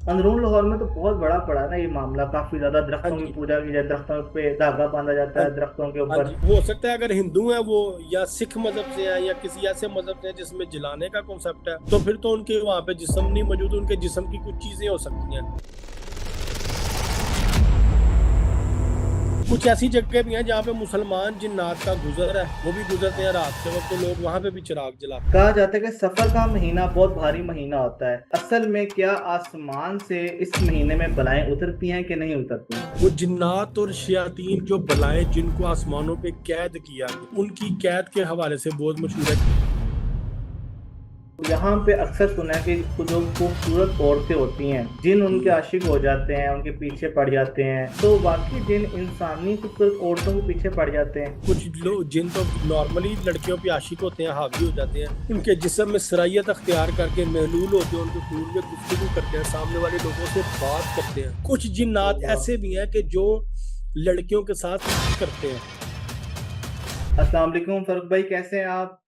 अंदरून लाहौर में तो बहुत बड़ा पड़ा ना ये मामला, काफी ज्यादा हाँ दरख्तों की जी। पूजा की जाए, दरख्तों पे धागा बांधा जाता हाँ है जी। दरख्तों के हाँ ऊपर। जी, हो सकता है अगर हिंदू है वो, या सिख मजहब से है, या किसी ऐसे मजहब से है जिसमें जलाने का कॉन्सेप्ट है, तो फिर तो उनके वहां पे जिस्म नहीं मौजूद, उनके जिस्म की कुछ चीजें हो सकती हैं। कुछ ऐसी जगह भी हैं जहाँ पे मुसलमान जिन्नात का गुजर है, वो भी गुजरते हैं रात के वक्त, तो लोग वहां पे भी चिराग जलाते हैं। कहा जाता है कि सफर का महीना बहुत भारी महीना होता है, असल में क्या आसमान से इस महीने में बलाएं उतरती हैं कि नहीं उतरती? वो जिन्नात और शयातीन जो बलाएं जिनको आसमानों पे कैद किया गया, उनकी कैद के हवाले से बहुत मशहूर है। यहाँ पे अक्सर सुना है कि जो खूबसूरत औरतें होती हैं, जिन उनके हम्म। आशिक हो जाते हैं, उनके पीछे पड़ जाते हैं, तो वाकई जिन इंसानी खूबसूरत औरतों के पीछे पड़ जाते हैं। कुछ लोग जिन तो नॉर्मली लड़कियों पे आशिक होते हैं, हावी हो जाते हैं, उनके जिस्म में सरायत अख्तियार करके महलूल होते हैं, उनके खून में गुफ्तगू करते हैं, सामने वाले लोगों से बात करते हैं। कुछ जिन्नात अल्लाह। ऐसे भी हैं कि जो लड़कियों के साथ करते हैं। अस्सलाम वालेकुम फरूक भाई, कैसे हैं आप?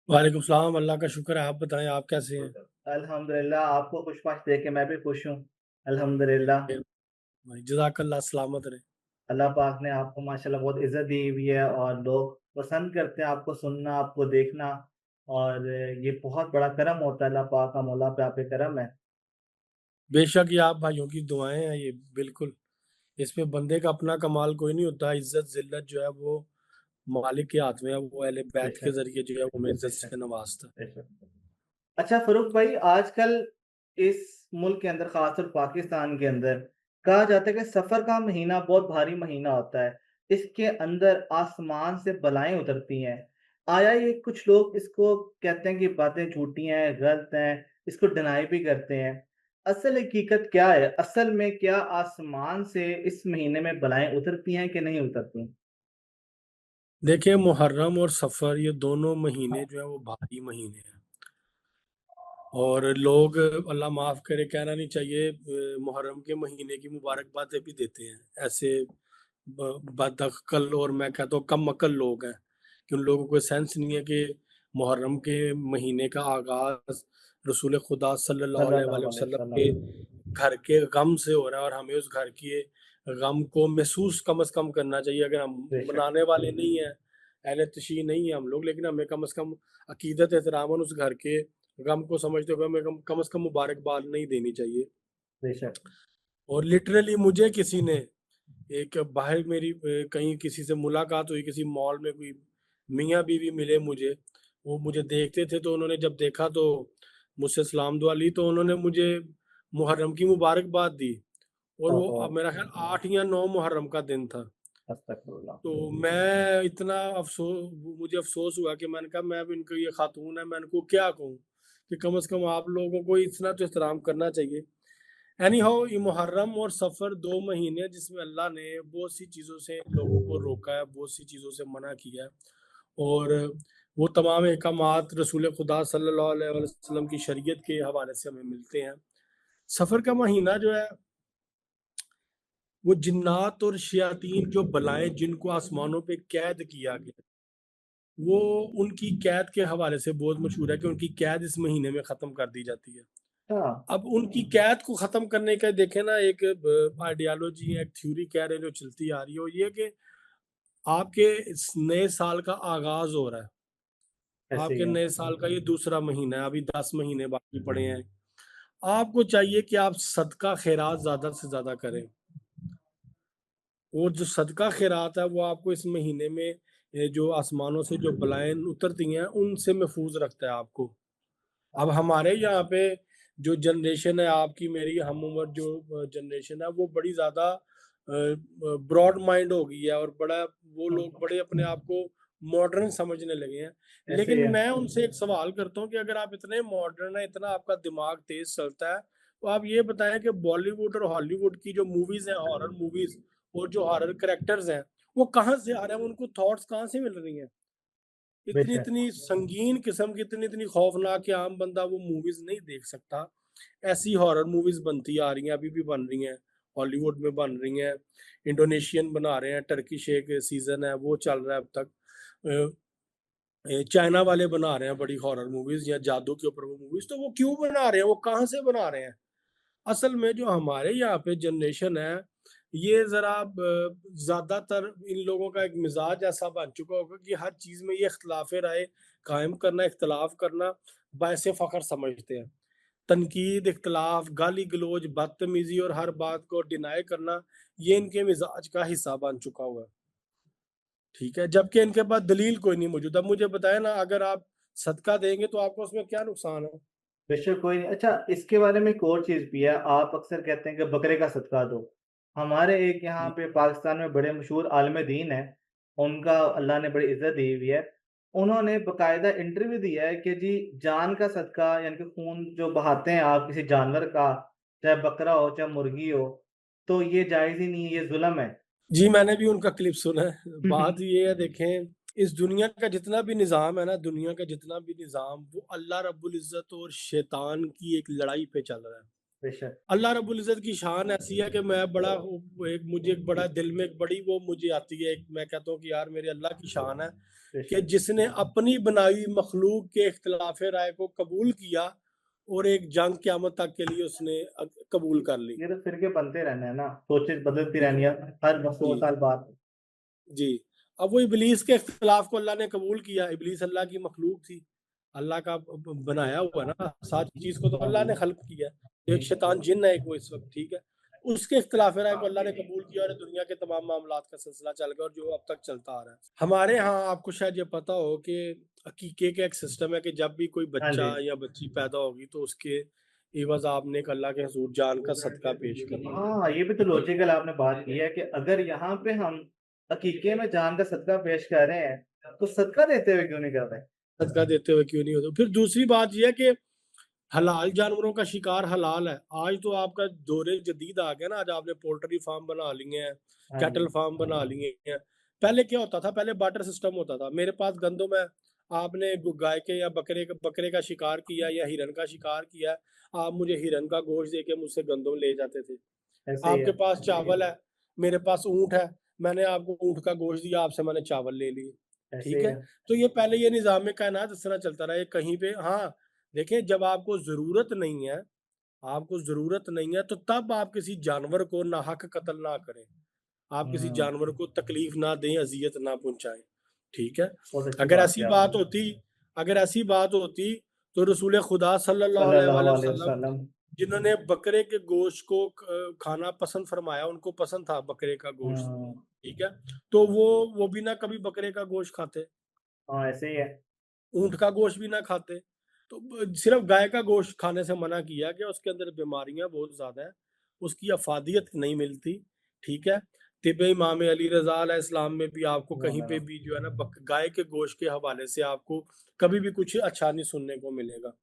वालेकुम सलाम, अल्लाह का शुक्र है। आप बताएं, आप कैसे हैं? अल्हम्दुलिल्लाह, आपको खुशबाश देख के मैं भी खुश हूँ। अल्हम्दुलिल्लाह। भाई जज़ाकल्लाह, सलामत रहे। अल्लाह पाक ने आपको माशाल्लाह बहुत इज़्ज़त दी हुई है और लोग पसंद करते हैं आपको सुनना, आपको देखना, और ये बहुत बड़ा करम होता है, अल्लाह पाक का मौला पे आप पे करम है। बेशक ये आप भाइयों की दुआएं हैं ये, बिल्कुल। इसमें बंदे का अपना कमाल कोई नहीं होता। इज्जत जिल्लत जो है वो मालिक के हाथ में है। वो अहले बैत के बेशक, जरिए जो है वो हमें इज्जत बेशक, से नवाजता है। बेशक। अच्छा फ़रूक भाई, आजकल इस मुल्क के अंदर, ख़ासकर पाकिस्तान के अंदर, कहा जाता है कि सफ़र का महीना बहुत भारी महीना होता है। इसके अंदर आसमान से बलाएँ उतरती हैं। आया ये कुछ लोग इसको कहते हैं कि बातें झूठी हैं, गलत हैं, इसको डिनाई भी करते हैं। असल हकीकत क्या है? असल में क्या आसमान से इस महीने में बलाएँ उतरती हैं कि नहीं उतरती? देखिए, मुहर्रम और सफ़र ये दोनों महीने जो है वो भारी महीने हैं। और लोग, अल्लाह माफ़ करे, कहना नहीं चाहिए, मुहर्रम के महीने की मुबारकबादें भी देते हैं। ऐसे बदअक्ल और मैं कहता हूँ कम अक्ल लोग हैं कि उन लोगों को सेंस नहीं है कि मुहर्रम के महीने का आगाज़ रसूल खुदा सल्लल्लाहु अलैहि सल्लल्लाहु अलैहि वसल्लम के वसल्लम। घर के गम से हो रहा है, और हमें उस घर के गम को महसूस कम से कम करना चाहिए। अगर हम बेशक, मनाने वाले नहीं हैं, अहले तशरीह नहीं है हम लोग, लेकिन हमें कम से कम अकीदत एहतरामन उस घर के गम को समझते हुए हमें कम से कम मुबारकबाद नहीं देनी चाहिए। बेशक। और लिटरली मुझे किसी ने, एक बाहर मेरी कहीं किसी से मुलाकात हुई, किसी मॉल में कोई मियाँ बीवी मिले मुझे। वो मुझे देखते थे, तो उन्होंने जब देखा तो मुझसे सलाम दुआ ली, तो उन्होंने मुझे मुहर्रम की मुबारकबाद दी। और वो ओहो! अब मेरा ख्याल 8 या 9 मुहर्रम का दिन था। अस्तगफुरुल्लाह। तो मैं इतना मुझे अफ़सोस हुआ कि मैंने कहा मैं अब इनको, ये खातून है, मैं इनको क्या कहूँ कि कम से कम आप लोगों को इतना तो एहतराम करना चाहिए। एनी हाउ, ये मुहर्रम और सफ़र 2 महीने हैं जिसमें अल्लाह ने बहुत सी चीज़ों से लोगों को रोका है, बहुत सी चीज़ों से मना किया है। और वो तमाम अहकामात रसूल खुदा सल्लल्लाहु अलैहि वसल्लम की शरीयत के हवाले से हमें मिलते हैं। सफ़र का महीना जो है, वो जिन्नात और शयातीन जो बलाएँ जिनको आसमानों पे कैद किया गया, वो उनकी कैद के हवाले से बहुत मशहूर है कि उनकी कैद इस महीने में ख़त्म कर दी जाती है। हाँ, अब उनकी कैद को ख़त्म करने का देखें ना, एक आइडियोलॉजी है, एक थ्योरी कह रहे हैं जो चलती आ रही है, वो ये कि आपके इस नए साल का आगाज़ हो रहा है। ऐसे ही आपके है। नए साल का ये दूसरा महीना है, अभी 10 महीने बाकी पड़े हैं। आपको चाहिए कि आप सदका खैरात ज़्यादा से ज़्यादा करें। और जो सदका खैरात है वो आपको इस महीने में जो आसमानों से जो बलाएँ उतरती हैं उनसे महफूज रखता है आपको। अब हमारे यहाँ पे जो जनरेशन है, आपकी मेरी हम उम्र जो जनरेशन है, वो बड़ी ज़्यादा ब्रॉड माइंड हो गई है, और बड़ा वो हुँ, लोग बड़े अपने आप को मॉडर्न समझने लगे हैं। ऐसे ही लेकिन है। मैं उनसे एक सवाल करता हूँ कि अगर आप इतने मॉडर्न हैं, इतना आपका दिमाग तेज़ चलता है, तो आप ये बताएँ कि बॉलीवुड और हॉलीवुड की जो मूवीज़ हैं, हॉरर मूवीज़ और जो हॉरर कैरेक्टर्स हैं, वो कहाँ से आ रहे हैं? उनको थॉट्स कहाँ से मिल रही हैं? बेशक, इतनी-इतनी संगीन किस्म की, इतनी-इतनी खौफनाक कि आम बंदा वो मूवीज़ नहीं देख सकता। ऐसी हॉरर मूवीज़ बनती आ रही हैं, अभी भी बन रही हैं, हॉलीवुड में बन रही हैं, इंडोनेशियन बना रहे हैं, टर्किश एक सीज़न है वो चल रहा है अब तक। चाइना वाले बना रहे हैं बड़ी हॉरर मूवीज़ या जादू के ऊपर वो मूवीज़, तो वो क्यों बना रहे हैं? वो कहाँ से बना रहे हैं? असल में जो हमारे यहाँ पे जनरेशन है, ये ज़रा ज़्यादातर इन लोगों का एक मिज़ाज ऐसा बन चुका होगा कि हर चीज़ में ये इख्तिलाफ़ राय कायम करना, इख्तिलाफ़ करना बाइसे फ़ख्र समझते हैं। तनकीद, इख्तिलाफ़, गाली-गलौज, बदतमीज़ी और हर बात को डिनाय करना, ये इनके मिज़ाज का हिस्सा बन चुका हुआ है। ठीक है? जबकि इनके पास दलील कोई नहीं मौजूद। अब मुझे बताएँ ना, अगर आप सदका देंगे तो आपको उसमें क्या नुकसान है? बेशक कोई नहीं। अच्छा, इसके बारे में एक और चीज़ भी है, आप अक्सर कहते हैं कि बकरे का सदका दो। हमारे एक यहाँ जी। पे पाकिस्तान में बड़े मशहूर आलिम दीन हैं, उनका अल्लाह ने बड़ी इज़्ज़त दी हुई है। उन्होंने बाकायदा इंटरव्यू दिया है कि जी जान का सदका यानी कि खून जो बहाते हैं आप किसी जानवर का, चाहे बकरा हो, चाहे मुर्गी हो, तो ये जायज़ ही नहीं है, ये ज़ुल्म है। जी, मैंने भी उनका क्लिप सुना है। बात ये है, देखें, इस दुनिया का जितना भी निज़ाम है ना, दुनिया का जितना भी निज़ाम, वो अल्लाह रब्बुल इज़्ज़त और शैतान की एक लड़ाई पे चल रहा है। बेशक, अल्लाह रब्बुल इज़्ज़त की शान ऐसी है कि मैं बड़ा एक मुझे एक बड़ा दिल में एक बड़ी वो मुझे आती है, एक मैं कहता हूँ कि यार मेरे अल्लाह की शान है कि बेशक। जिसने अपनी बनाई हुई मखलूक के इख्तिलाफ़ राय को कबूल किया और एक जंग क़यामत तक के लिए उसने कबूल कर ली। ये तो फ़िरके बनते रहने हैं ना, सोचें बदलती जी, रहनी है हर 100 जी। साल बाद। जी, अब वो इब्लीस के इख्तिलाफ़ को अल्लाह ने कबूल किया, इब्लीस अल्लाह की मखलूक थी, अल्लाह का ब बनाया हुआ ना, सारी चीज़ को तो अल्लाह ने ख़ल्क़ किया है। एक शैतान जिन्न है एक वो इस वक़्त, ठीक है? उसके इख्तिलाफ़ राय को अल्लाह ने कबूल किया और दुनिया के तमाम मामलात का सिलसिला चल गया और जो अब तक चलता आ रहा है। हमारे यहाँ आपको शायद ये पता हो कि अकीक़े का एक सिस्टम है कि जब भी कोई हाँ बच्चा जी। या बच्ची पैदा होगी तो उसके एवज़ आपने एक अल्लाह के हुज़ूर जान का सदका पेश करना है, हाँ, ये भी तो ठीक है? लॉजिकल आपने बात की है कि अगर यहाँ पे हम अकीके में जान का सदका पेश कर रहे हैं, तो सदका देते हुए क्यों नहीं कर रहे? सदका देते हुए क्यों नहीं होते? फिर दूसरी बात ये है कि हलाल जानवरों का शिकार हलाल है। आज तो आपका दौर जदीद आ गया ना, आज आपने पोल्ट्री फार्म बना लिए हैं, हाँ कैटल जी। फार्म बना लिए हैं। पहले क्या होता था? पहले बार्टर सिस्टम होता था। मेरे पास गंदम है, आपने गाय के या बकरे का शिकार किया या हिरन का शिकार किया, आप मुझे हिरन का गोश्त देके मुझसे गंदम ले जाते थे। ऐसे ही आपके है, पास चावल है, मेरे पास ऊँट है, मैंने आपको ऊँट का गोश्त दिया, आपसे मैंने चावल ले लिए, ऐसे ठीक ही है? है। तो ये पहले ये निज़ाम कायनात इस तरह चलता रहा है, कहीं पे हाँ, देखिए जब आपको ज़रूरत नहीं है, आपको ज़रूरत नहीं है तो तब आप किसी जानवर को नाहक कत्ल ना करें। आप किसी हुँ, जानवर को तकलीफ़ ना दें, अज़ियत ना पहुँचाएँ, ठीक है? बहुत अच्छी अगर बात ऐसी की बात आपने। होती अगर ऐसी बात होती तो रसूल खुदा सल्लल्लाहु सल्लल्लाहु अलैहि अलैहि वसल्लम वसल्लम। जिन्होंने बकरे के गोश्त को खाना पसंद फरमाया, उनको पसंद था बकरे का गोश्त, हुँ, ठीक है? तो वो भी ना कभी बकरे का गोश्त खाते, हाँ, ऐसे ही है। ऊँट का गोश्त भी ना खाते। तो ब सिर्फ़ गाय का गोश्त खाने से मना किया कि उसके अंदर बीमारियाँ बहुत ज़्यादा हैं, उसकी अफ़ादियत नहीं मिलती, ठीक है? तिब्बे इमाम अली रज़ा अलैहिस्सलाम में भी आपको कहीं पे भी जो है ना गाय के गोश्त के हवाले से आपको कभी भी कुछ अच्छा नहीं सुनने को मिलेगा।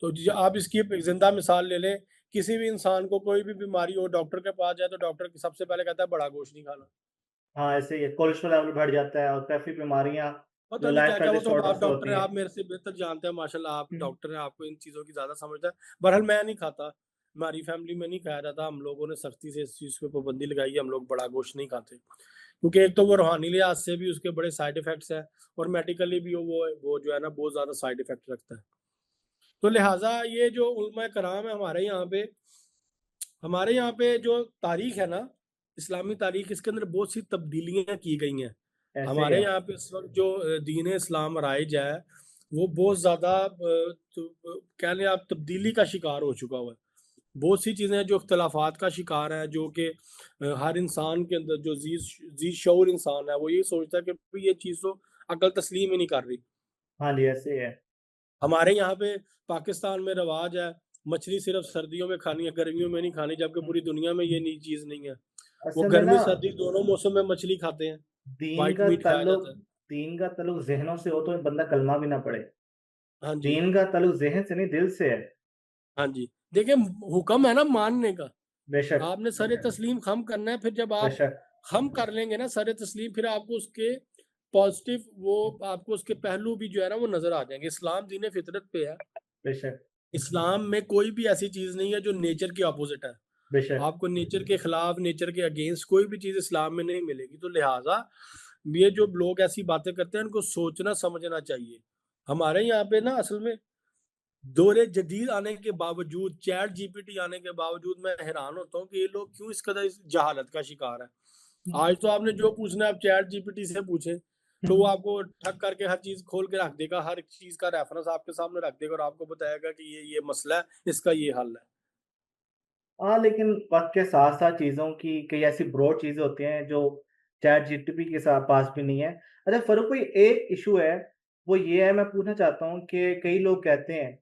तो जी आप इसकी एक ज़िंदा मिसाल ले लें, किसी भी इंसान को कोई भी बीमारी हो, डॉक्टर के पास जाए तो डॉक्टर सबसे पहले कहता है बड़ा गोश्त नहीं खाना। हाँ, ऐसे ही है। कोलेस्ट्रॉल लेवल बढ़ जाता है और काफ़ी बीमारियाँ पता जो नहीं क्या-क्या, लाइफ़स्टाइल वो तो अब आप डिसऑर्डर से डॉक्टर होती हैं, हैं। आप मेरे से बेहतर जानते हैं माशाल्लाह, आप हुँ, डॉक्टर हैं, आपको इन चीज़ों की ज़्यादा समझ है। बहरहाल मैं नहीं खाता, हमारी फैमिली में नहीं खाया जाता, हम लोगों ने सख्ती से इस चीज़ पे पाबंदी लगाई है, हम लोग बड़ा गोश्त नहीं खाते। क्योंकि एक तो वो रूहानी लिहाज़ से भी उसके बड़े साइड इफ़ेक्ट्स हैं और मेडिकली भी वो जो है ना बहुत ज़्यादा साइड इफ़ेक्ट रखता है। तो लिहाज़ा ये जो उलमा कराम है हमारे यहाँ पे जो तारीख़ है ना, इस्लामी तारीख़, इसके अंदर बहुत सी तब्दीलियाँ की गई हैं। ऐसे ही हमारे है। यहाँ पे इस वक़्त जो दीन इस्लाम राइज है, वो बहुत ज़्यादा कह लें आप तब्दीली का शिकार हो चुका हुआ है। बहुत सी चीज़ें हैं जो इख्तिलाफ़ात का शिकार हैं, जो कि हर इंसान के अंदर जो ज़ी शऊर इंसान है, वो ये सोचता है कि भई ये चीज़ तो अक़ल तस्लीम ही नहीं कर रही। हाँ जी, ऐसे ही है। हमारे यहाँ पे पाकिस्तान में रिवाज है, मछली सिर्फ़ सर्दियों में खानी है, गर्मियों में नहीं खानी, जबकि हुँ, पूरी दुनिया में ये नई चीज़ नहीं है। वो असल में ना गर्मी-सर्दी दोनों मौसम में मछली खाते हैं, दीन व्हाइट का मीट खाया ताल्लुक जाता है। दीन का ताल्लुक ज़हनों से हो तो बंदा कलमा भी ना पढ़े। हाँ जी, दीन का ताल्लुक ज़हन से नहीं, दिल से है। हाँ जी। देखिए हुक्म है ना मानने का, बेशक, आपने सर-ए-तस्लीम ख़म करना है, फिर जब आप बेशक, ख़म कर लेंगे ना सर-ए-तस्लीम, फिर आपको उसके पॉज़िटिव वो आपको उसके पहलू भी जो है ना वो नज़र आ जाएँगे। इस्लाम दीन फ़ितरत पे है, बेशक, इस्लाम में कोई भी ऐसी चीज़ नहीं है जो नेचर के ऑपोज़िट है। बेशक। आपको नेचर के खिलाफ, नेचर के अगेंस्ट कोई भी चीज़ इस्लाम में नहीं मिलेगी। तो लिहाज़ा ये जो लोग ऐसी बातें करते हैं, इनको सोचना समझना चाहिए। हमारे यहाँ पे ना असल में दौरे जदीद आने के बावजूद, चैट जीपीटी आने के बावजूद मैं हैरान होता हूँ कि ये लोग क्यों इस कदर इस जहालत का शिकार है। हुँ, आज तो आपने जो पूछना है आप चैट जीपीटी से पूछें, तो वो हुँ। आपको ठग करके हर चीज़ खोल के रख देगा, हर चीज़ का रेफरेंस आपके सामने रख देगा और आपको बताएगा कि ये मसला है, इसका ये हल है। हाँ, लेकिन वक़्त के साथ-साथ चीज़ों की कई ऐसी ब्रॉड चीज़ें होती हैं जो चैट जीटीपी के पास भी नहीं है। अच्छा फ़ारूक भाई एक इश्यू है, वो ये है मैं पूछना चाहता हूँ कि कई लोग कहते हैं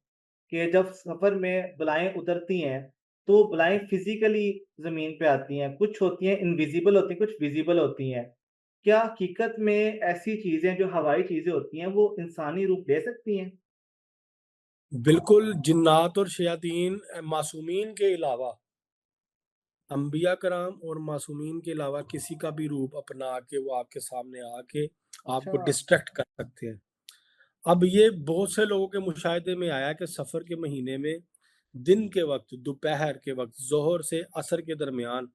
कि जब सफ़र में बलाएँ उतरती हैं, तो बलाएँ फ़िज़िकली ज़मीन पे आती हैं, कुछ होती हैं इनविज़िबल होती हैं, कुछ विज़िबल होती हैं। क्या हकीकत में ऐसी चीज़ें जो हवाई चीज़ें होती हैं, वो इंसानी रूप ले सकती हैं? बिल्कुल, जिन्नात और शयातीन मासूमीन के अलावा, अंबिया कराम और मासूमीन के अलावा किसी का भी रूप अपना के वो आपके सामने आके अच्छा, आपको डिस्ट्रैक्ट कर सकते हैं। अब ये बहुत से लोगों के मुशाहिदे में आया कि सफ़र के महीने में दिन के वक़्त, दोपहर के वक़्त, ज़ोहर से असर के दरमियान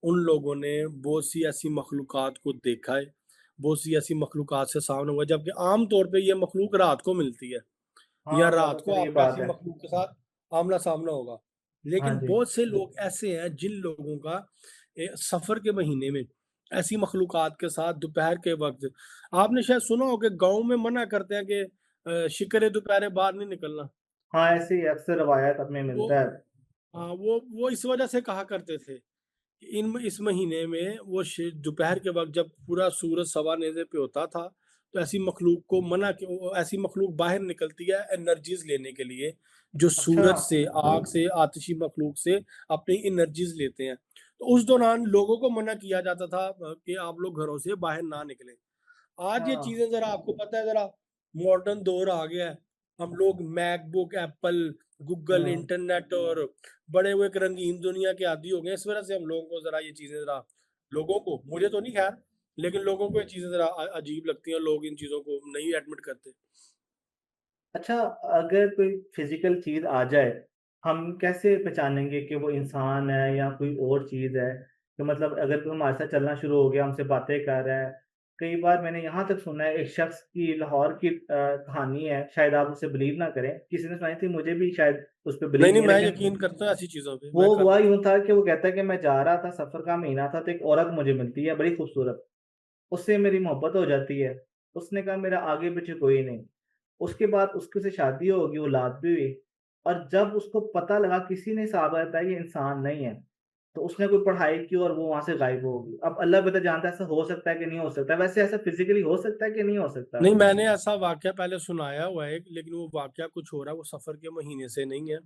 उन लोगों ने बहुत सी ऐसी मखलूक़ात को देखा है, बहुत सी ऐसी मखलूक़ात से सामना हुआ, जबकि आम तौर पे ये मखलूक रात को मिलती है। या हाँ, रात को ज़्यादातर ये आपका बात ऐसी है। मखलूक के साथ आमना-सामना होगा। हाँ लेकिन जी। बहुत से लोग ऐसे हैं जिन लोगों का सफ़र के महीने में ऐसी मखलूक़ात के साथ दोपहर के वक़्त आपने शायद सुना हो कि गाँव में मना करते हैं कि शिकरे दोपहरे बाहर नहीं निकलना। हाँ, ऐसी अक्सर रवायत हमें वो मिलता है। हाँ, वो इस वज़ह से कहा करते थे। इस महीने में वो दोपहर के वक़्त जब पूरा सूरज सवा नेज़े पे होता था, तो ऐसी मखलूक को मना कि वो ऐसी मखलूक बाहर निकलती है एनर्जीज़ लेने के लिए, जो अच्छा, सूरज से, आग से, आतिशी मखलूक से अपनी एनर्जीज़ लेते हैं। तो उस दौरान लोगों को मना किया जाता था कि आप लोग घरों से बाहर ना निकलें। आज ये हाँ, चीज़ें ज़रा आपको पता है ज़रा मॉडर्न दौर आ गया है। हम लोग मैकबुक, एप्पल, गूगल, हाँ। इंटरनेट और बड़े हुए एक रंगीन दुनिया के आदी हो गए हैं। इस वजह से हम लोगों को ज़रा ये चीज़ें ज़रा लोगों को, मुझे तो नहीं ख़ैर, लेकिन लोगों को ये चीज़ें ज़रा अजीब लगती हैं, लोग इन चीज़ों को नहीं एडमिट करते। अच्छा, अगर कोई फ़िज़िकल चीज़ आ जाए, हम कैसे पहचानेंगे कि वो इंसान है या कोई और चीज़ है? तो मतलब अगर कोई हमारे साथ चलना शुरू हो गया, हमसे बातें कर रहा है, कई बार मैंने यहाँ तक सुना है एक शख़्स की लाहौर की कहानी है, शायद आप उसे बिलीव ना करें, किसी ने सुनाई थी, मुझे भी शायद उस पे नहीं, बिलीव नहीं, नहीं है मैं लेकिन यकीन करता हूँ ऐसी चीज़ों पे, वो मैं हुआ करता हूँ। यूँ था कि वो कहता है कि मैं जा रहा था, सफ़र का महीना था, तो एक औरत मुझे मिलती है, बड़ी खूबसूरत। उससे मेरी मोहब्बत हो जाती है। उसने कहा मेरा आगे-पीछे कोई नहीं। उसके बाद उसकी से शादी होगी, औलाद भी हुई और जब उसको पता लगा किसी ने साबित है ये इंसान नहीं है, तो उसने कोई पढ़ाई की और वो वहाँ से गायब हो गई। अब अल्लाह बेहतर जानता है ऐसा हो सकता है कि नहीं हो सकता। वैसे ऐसा फ़िज़िकली हो सकता है कि नहीं हो सकता? नहीं, मैंने ऐसा वाक़या पहले सुनाया हुआ है, लेकिन वो वाक़या कुछ और है, वो सफ़र के महीने से नहीं है।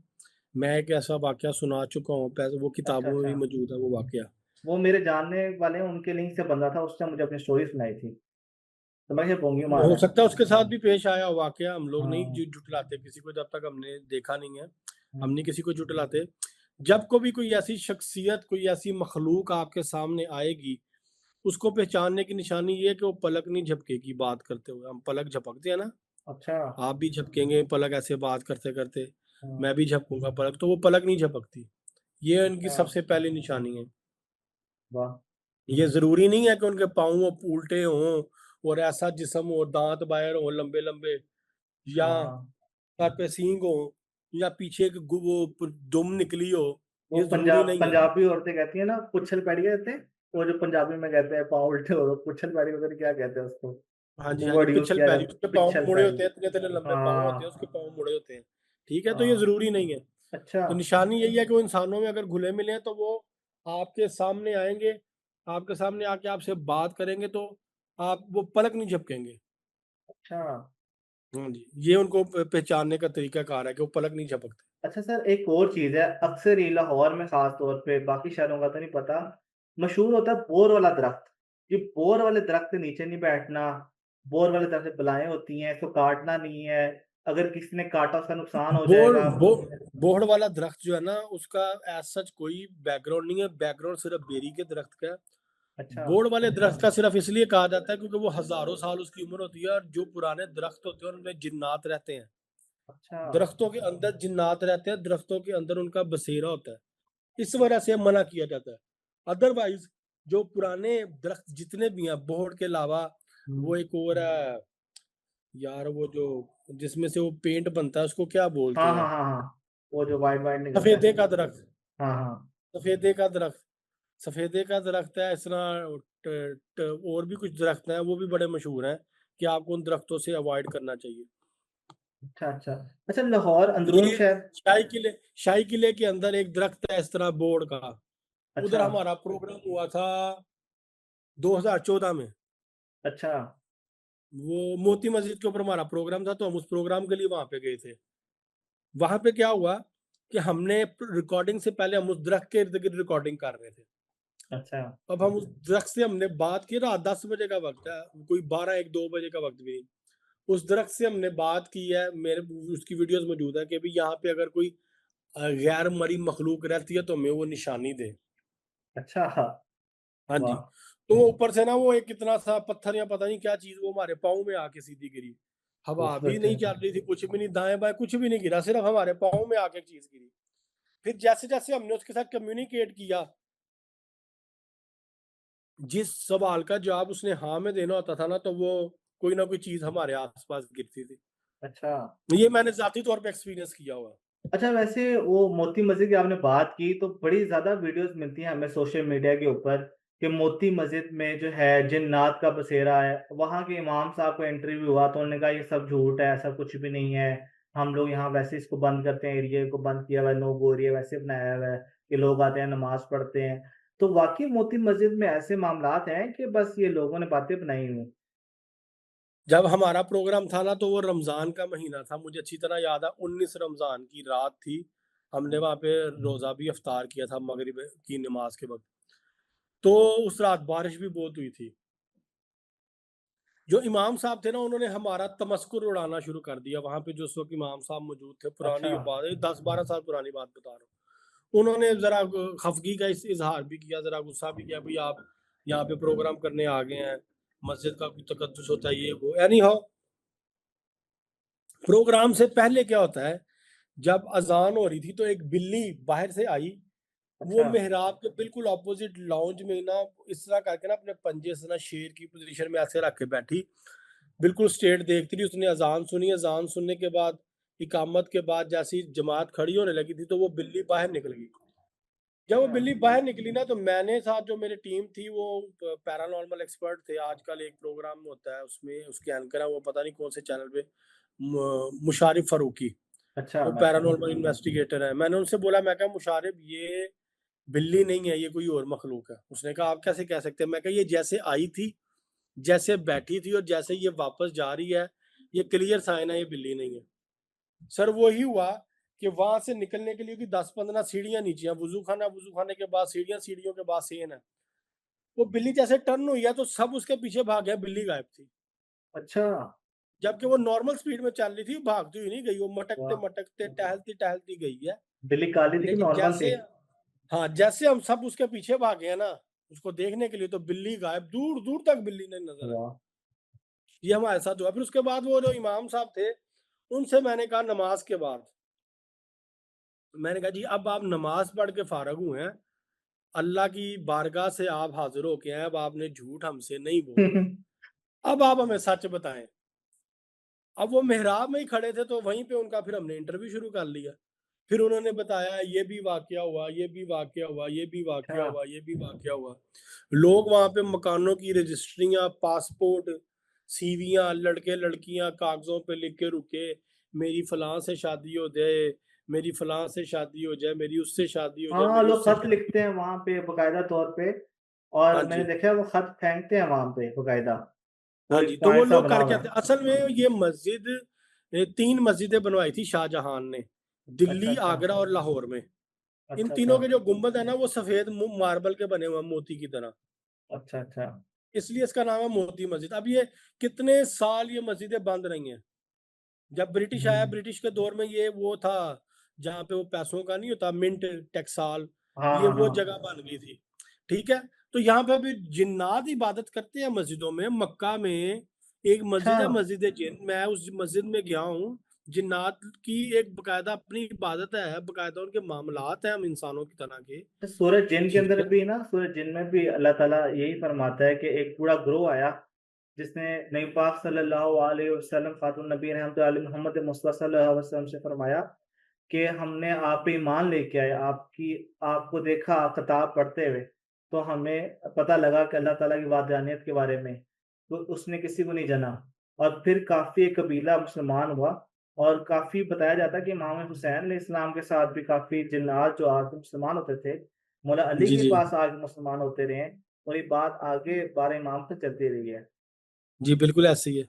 मैं एक ऐसा वाक़या सुना चुका हूँ, वो अच्छा, किताबों में अच्छा। भी मौजूद है वो वाक़या। वो मेरे जानने वाले हैं, उनके लिंक से बंधा था, उसने मुझे अपनी स्टोरी सुनाई थी। तो मैं ये पोंगी मारा हो है। सकता है उसके साथ भी पेश आया हो वाक़या, हम लोग नहीं हाँ। झुठलाते किसी को जब तक हमने देखा नहीं है, हम हुँ। नहीं किसी को झुठलाते। जब कभी कोई ऐसी शख्सियत, कोई ऐसी मख़लूक आपके सामने आएगी, उसको पहचानने की निशानी ये है कि वो पलक नहीं झपकेगी बात करते हुए। हम पलक झपकते हैं ना, अच्छा। आप भी झपकेंगे पलक ऐसे बात करते-करते, हाँ। मैं भी झपकूँगा पलक, तो वो पलक नहीं झपकती। ये इनकी अच्छा, सबसे पहली निशानी है। वाह! ये ज़रूरी नहीं है कि उनके पाँव वो उल्टे हों और ऐसा जिस्म हो, दाँत बाहर हों लंबे-लंबे, या हाँ। सर पे सींग हो, या पीछे एक दुम निकली हो, वो ये ज़रूरी नहीं है। पंजाबी औरतें कहती हैं ना पुच्छल पैड़ी कहते हैं? वो जो पंजाबी में कहते हैं पाँव उल्टे हो पुच्छल पैड़ी पता नहीं क्या कहते हैं उसको? हाँ जी, वो हाँ जी, वर्ड यूज़ पिछल किया पैरी, जाता है उसके पाँव पिच्छल मुड़े पैड़ी। होते हैं, इतने-इतने लंबे पाँव होते हैं, हाँ, उसके पाँव मुड़े होते हैं। ठीक है? तो ये हाँ। ज़रूरी नहीं है। अच्छा, तो निशानी यही है कि वो इंसानों में अगर घुले-मिले हैं तो वो आपके सामने आएँगे, आपके सामने आके आपसे बात करेंगे तो आप वो पलक नहीं झपकेंगे। अच्छा। हाँ जी, ये उनको पहचानने का तरीकाकार है कि वो पलक नहीं झपकते। अच्छा सर एक और चीज़ है, अक्सर ये लाहौर में ख़ास तौर पे बाकी शहरों का तो नहीं पता, मशहूर होता है बोर वाला दरख्त। ये बोर वाले दरख्त के नीचे नहीं बैठना, बोर वाले दरख्त में बलाएँ होती हैं, इसको काटना नहीं है, अगर किसी ने काटा उसका नुकसान हो बोड़ जाएगा। बो बोड़ वाला दरख्त जो है ना, उसका एज़ सच कोई बैकग्राउंड नहीं है, बैकग्राउंड सिर्फ़ बेरी के दरख्त का है। अच्छा, बोड़ वाले दरख्त का सिर्फ़ इसलिए कहा जाता है क्योंकि वो हज़ारों साल उसकी उम्र होती है और जो पुराने दरख्त होते हैं उनमें जिन्नात रहते हैं। अच्छा, दरख्तों के अंदर जिन्नात रहते हैं, दरख्तों के अंदर उनका बसेरा होता है। इस वजह से मना किया जाता है। अदरवाइज़ जो पुराने दरख्त जितने भी हैं, बोड़ के अलावा हुँ। वो एक और है यार, वो जो जिसमें से वो पेंट बनता है, उसको क्या बोलते हाँ, हाँ, हैं? हाँ, हाँ। वो जो व्हाइट-व्हाइट निकलता है। सफेदे का दरख्त, हाँ, हाँ। सफेदे का दरख्त, सफेदे का दरख्त है, इस तरह ट ट और भी कुछ दरख्त हैं, वो भी बड़े मशहूर हैं कि आपको उन दरख्तों से अवॉइड करना चाहिए। अच्छा, अच्छा। अच्छा, लाहौर अंदरूनी ये शहर। शाही किले के अंदर एक दरख्त है इस तरह बोर्ड का, उधर अच्छा, हमारा प्रोग्राम हुआ था 2014 में। अच्छा, वो मोती मस्जिद के ऊपर हमारा प्रोग्राम था, तो हम उस प्रोग्राम के लिए वहाँ पे गए थे। वहाँ पे क्या हुआ कि हमने रिकॉर्डिंग से पहले हम उस दरख्त के इर्द-गिर्द रिकॉर्डिंग कर रहे थे। अच्छा। अब हम उस दरख्त से हमने बात की, रात 10 बजे का वक़्त है, कोई 12, 1, 2 बजे का वक़्त भी नहीं। उस दरख्त से हमने बात की है, मेरे उसकी वीडियोज़ मौजूद है कि भई यहाँ पे अगर कोई गैर मरी मखलूक रहती है तो हमें वो निशानी दे। अच्छा, हाँ, हाँ जी। वाह! तो वो ऊपर से ना वो एक इतना सा पत्थर या पता नहीं क्या चीज़ वो हमारे पाँव में आके सीधी गिरी। हवा भी खूबसूरत नहीं है। चल रही थी, कुछ भी नहीं, दाएँ-बाएँ कुछ भी नहीं गिरा, सिर्फ़ हमारे पाँव में आके चीज़ गिरी। फिर जैसे-जैसे हमने उसके साथ कम्युनिकेट किया, जिस सवाल का जवाब उसने हाँ में देना होता था ना, तो वो कोई ना कोई चीज़ हमारे आस-पास गिरती थी। अच्छा। ये मैंने ज़ाती तौर पे एक्सपीरियंस किया हुआ है। अच्छा, वैसे वो मोती मस्जिद की आपने बात की तो बड़ी ज़्यादा वीडियोज़ मिलती हैं हमें सोशल मीडिया के ऊपर कि मोती मस्जिद में जो है जिन्नात का बसेरा है। वहाँ के इमाम साहब का इंटरव्यू हुआ तो उन्होंने कहा ये सब झूठ है, ऐसा कुछ भी नहीं है। हम लोग यहाँ वैसे इसको बंद करते हैं, एरिया को बंद किया हुआ है, नो गो एरिया वैसे बनाया हुआ है कि लोग आते हैं नमाज़ पढ़ते हैं। तो वाक़ई मोती मस्जिद में ऐसे मामलात हैं कि बस ये लोगों ने बातें बनाई हुई हैं। जब हमारा प्रोग्राम था ना, तो वो रमज़ान का महीना था, मुझे अच्छी तरह याद है, 19 रमज़ान की रात थी। हमने वहाँ पे रोज़ा भी इफ्तार किया था मगरिब की नमाज़ के वक़्त। तो उस रात बारिश भी बहुत हुई थी। जो इमाम साहब थे ना, उन्होंने हमारा तमस्कुर उड़ाना शुरू कर दिया। वहाँ पे जो उस वक़्त इमाम साहब मौजूद थे, अच्छा, पुरानी बात है, 10-12 साल पुरानी बात बता रहा हूँ। उन्होंने ज़रा खफ़गी का इज़हार भी किया, ज़रा गुस्सा भी किया, भई आप यहाँ पे प्रोग्राम करने आ गए हैं, मस्जिद का कोई तक़द्दुस होता है, ये वो। एनी हाउ, प्रोग्राम से पहले क्या होता है, जब अज़ान हो रही थी, तो एक बिल्ली बाहर से आई, वो अच्छा। मेहराब के बिल्कुल ऑपोज़िट लाउंज में ना इस तरह करके ना अपने पंजे से ना शेर की पोज़ीशन में ऐसे रख के बैठी, बिल्कुल स्ट्रेट देखती रही। उसने अज़ान सुनी, अज़ान सुनने के बाद, इकामत के बाद जैसे ही जमात खड़ी होने लगी थी, तो वो बिल्ली बाहर निकल गई। जब वो अच्छा, बिल्ली बाहर निकली ना, तो मैंने साथ जो मेरी टीम थी, वो पैरानॉर्मल एक्सपर्ट थे। आजकल एक प्रोग्राम होता है, उसमें उसके एंकर हैं, वो पता नहीं कौन से चैनल पे, मुशारिफ फ़ारूकी, अच्छा, वो पैरानॉर्मल इन्वेस्टिगेटर हैं। मैंने उनसे बोला, मैं कहा मुशारिफ, ये बिल्ली नहीं है, ये कोई और मखलूक है। उसने कहा आप कैसे कह सकते हैं? मैं कहा ये जैसे आई थी, जैसे बैठी थी और जैसे ये वापस जा रही है, ये क्लियर साइन है ये बिल्ली नहीं है। सर वही हुआ कि वहां से निकलने के लिए कि 10-15 सीढ़ियां नीचे हैं, वजू खाने के बाद सीढ़ियां, सीढ़ियों के बाद सेन है। वो बिल्ली जैसे टर्न हुई है, तो सब उसके पीछे भाग गया, बिल्ली गायब थी। अच्छा, जबकि वो नॉर्मल स्पीड में चल रही थी, भागती हुई नहीं गई, वो मटकते वाह! मटकते टहलती टहलती गई है। बिल्ली काली थी कि लेकिन नॉर्मल थी? जैसे, हाँ, जैसे हम सब उसके पीछे भागे हैं ना, उसको देखने के लिए, तो बिल्ली गायब, दूर दूर तक बिल्ली नहीं नजर आई। वाह! ये हमारे साथ हुआ। फिर उसके बाद वो जो इमाम साहब थे, उनसे मैंने कहा नमाज के बाद, मैंने कहा जी अब आप नमाज पढ़ के फारग हुए हैं, अल्लाह की बारगाह से आप हाजिर होके आए, अब आपने झूठ हमसे नहीं बोलना, अब आप हमें सच बताएं। अब वो मेहराब में ही खड़े थे, तो वहीं पे उनका फिर हमने इंटरव्यू शुरू कर लिया। फिर उन्होंने बताया ये भी वाकया हुआ, ये भी वाकया हुआ, ये भी वाकया अच्छा, हुआ, ये भी वाकया हुआ। लोग वहां पे मकानों की रजिस्ट्रियां, पासपोर्ट, सीवियां, लड़के लड़कियां कागजों पे लिख के रुके, मेरी फलां से शादी हो जाए, मेरी फलां से शादी हो जाए, मेरी उससे शादी हो जाए, हाँ, मेरी लोग उससे खत शादी। लिखते हैं वहाँ पे बाकायदा तौर पे हाँ और मैंने जी, देखा है वो खत फेंकते हैं वहाँ पे बाकायदा। हाँ वो जी। एक तो वो पॉइंट सा लोग बना करके हुआ आते, है। असल में ये मस्जिद, 3 मस्जिदें बनवाई थी शाहजहां ने, अच्छा, दिल्ली, अच्छा, आगरा और लाहौर में। इन अच्छा, अच्छा, तीनों के जो गुंबद है ना, वो सफेद मार्बल के बने हुए हैं, मोती की तरह। अच्छा, अच्छा, इसलिए इसका नाम है मोती मस्जिद। अब ये कितने साल ये मस्जिदें बंद रही हैं। जब ब्रिटिश आया, हुँ। ब्रिटिश के दौर में ये वो था जहाँ पे वो पैसों का नहीं होता, मिंट, टकसाल, हाँ, ये हाँ, वो हाँ। जगह बन गई थी। ठीक है? तो यहाँ पे भी जिन्नात इबादत करते हैं मस्जिदों में। मक्का में एक अच्छा, मस्जिद है, मस्जिद जिन, मैं उस मस्जिद में गया हूँ। जिन्नात की एक बकायदा अपनी इबादत है, बकायदा उनके मामलात हैं हम इंसानों की तरह के। तो सूरज जिन के ठीक अंदर है? भी ना सूरज जिन में भी अल्लाह ताला यही फरमाता है कि एक पूरा ग्रोह आया जिसने नबी पाक सल्लल्लाहु अलैहि वसल्लम खातुन नबी रहमत आल मोहम्मद मुस्तफ़ा सल्लल्लाहु अलैहि वसल्लम से फरमाया कि हमने आप पे ईमान लेके आए, आपको देखा किताब पढ़ते हुए, तो हमें पता लगा कि अल्लाह ताला की वाहदानियत के बारे में, तो उसने किसी को नहीं जाना। और फिर काफ़ी एक कबीला मुसलमान हुआ और काफ़ी बताया जाता है कि इमाम हुसैन अलैहिस्सलाम के साथ भी काफ़ी जिन्नात जो आके मुसलमान होते थे, मौला अली जी, के जी। पास आके मुसलमान होते रहे हैं और ये बात आगे 12 इमाम तक चलती रही है। जी, बिल्कुल ऐसे ही है।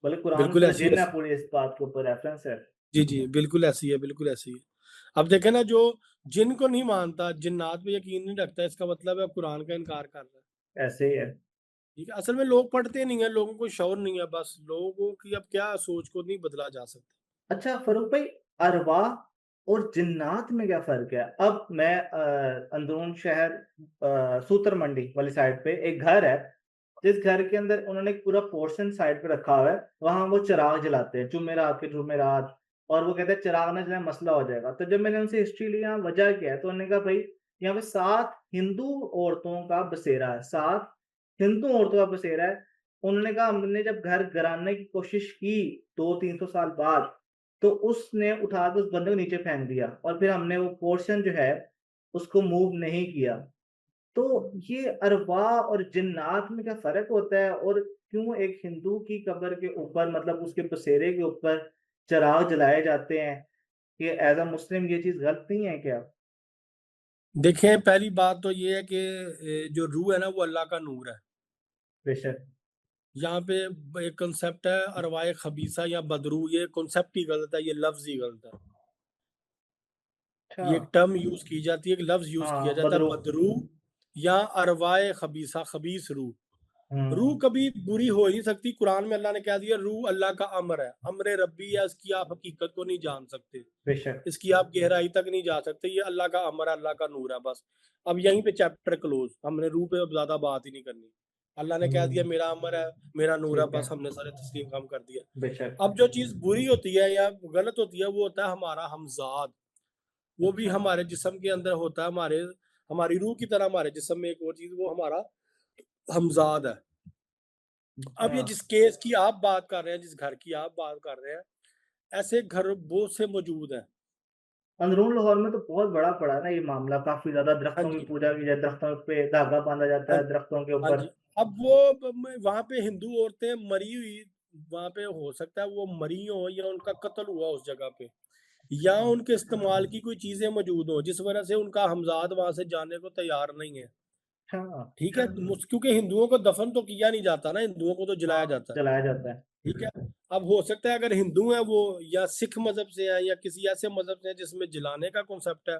बल्कि कुरान में बिल्कुल तो ऐसी है। जिन है पूरी इस बात के ऊपर रेफ़रेंस है। जी, जी, बिल्कुल ऐसी है, बिल्कुल ऐसी है। अब देखें ना, जो जिन को नहीं मानता, जिन्नात पे यकीन नहीं रखता, इसका मतलब है कुरान का इनकार कर रहा है। ऐसे ही है। ठीक है? असल में लोग पढ़ते नहीं है, लोगों को शऊर नहीं है, बस लोगों की अब क्या सोच को नहीं बदला जा सकता। अच्छा फ़ारूक भाई, अरवाह और जिन्नात में क्या फ़र्क है? अब मैं अंदरून शहर सूतर मंडी वाली साइड पे एक घर है, जिस घर के अंदर उन्होंने एक पूरा पोर्शन साइड पे रखा हुआ है, वहाँ वो चिराग जलाते हैं, जुमेरात के जुमेरात और वो कहते हैं चिराग ना जलाएँ मसला हो जाएगा। तो जब मैंने उनसे हिस्ट्री लिया वजह क्या है? तो उन्होंने कहा भई यहाँ पे 7 हिंदू औरतों का बसेरा है, 7 हिंदू औरतों का बसेरा है। उन्होंने कहा हमने जब घर गिराने की कोशिश की 200-300 साल बाद, तो उसने उठा के उस बंदे को नीचे फेंक दिया और फिर हमने वो पोर्शन जो है, उसको मूव नहीं किया। तो ये अरवाह और जिन्नात में क्या फ़र्क होता है? और क्यों एक हिंदू की कब्र के ऊपर मतलब उसके बसेरे के ऊपर चिराग जलाए जाते हैं? ये ऐज़ अ मुस्लिम ये चीज़ गलत नहीं है क्या? देखें, पहली बात तो ये है कि जो रूह है ना, वो अल्लाह का नूर है। बेशक। यहाँ पे एक कांसेप्ट है अरवाए खबीसा या बदरू, ये कांसेप्ट ही गलत है, ये लफ्ज़ ही गलत है। अच्छा। ये एक टर्म यूज़ की जाती है, एक लफ्ज़ यूज़ किया हाँ, जाता है बदरू। बदरू या अरवाए खबीसा, खबीस रूह। रूह हुँ, कभी बुरी हो ही नहीं सकती। कुरान में अल्लाह ने कह दिया रूह अल्लाह का अम्र है, अम्र रब्बी है, इसकी आप हकीकत को नहीं जान सकते, बेशक। इसकी आप गहराई तक नहीं जा सकते, ये अल्लाह का अम्र है, अल्लाह का नूर है बस। अब यहीं पे चैप्टर क्लोज, हमने रूह पे अब ज़्यादा बात ही नहीं करनी। अल्लाह ने कह दिया हुँ, मेरा अम्र है, मेरा नूर है, ठीक है। बस हमने सारे तस्लीम काम कर दिया। बेशक। अब जो चीज़ बुरी होती है या गलत होती है वो होता है हमारा हमज़ाद। वो भी अच्छा, हमारे जिस्म के अंदर होता है, हमारी रूह की तरह हमारे जिस्म में एक और चीज़, वो हमारा हमज़ाद है। अब अच्छा। ये जिस केस की आप बात कर रहे हैं, जिस घर की आप बात कर रहे हैं, ऐसे घर बहुत से मौजूद हैं। अंदरून लाहौर में तो बहुत बड़ा पड़ा है ना ये मामला, काफ़ी ज़्यादा हाँ दरख्तों की जी, पूजा की जाए, दरख्तों पे धागा बाँधा जाता हाँ है, जी, दरख्तों के हाँ ऊपर। जी। अब वो वहाँ पे हिंदू औरतें मरी हुई, वहाँ पे हो सकता है वो मरी हों या उनका कत्ल हुआ उस जगह पे, या अच्छा, उनके इस्तेमाल की कोई चीज़ें मौजूद हों, जिस वजह से उनका हमज़ाद वहाँ से जाने को तैयार नहीं है। अच्छा। ठीक है? क्योंकि हिंदुओं को दफ़न तो किया नहीं जाता ना, हिंदुओं को तो जलाया हाँ, जाता है। जलाया जाता है। ठीक है? अब हो सकता है अगर हिंदू हैं वो, या सिख मज़हब से हैं या किसी ऐसे मज़हब से हैं जिसमें जलाने का कॉन्सेप्ट है,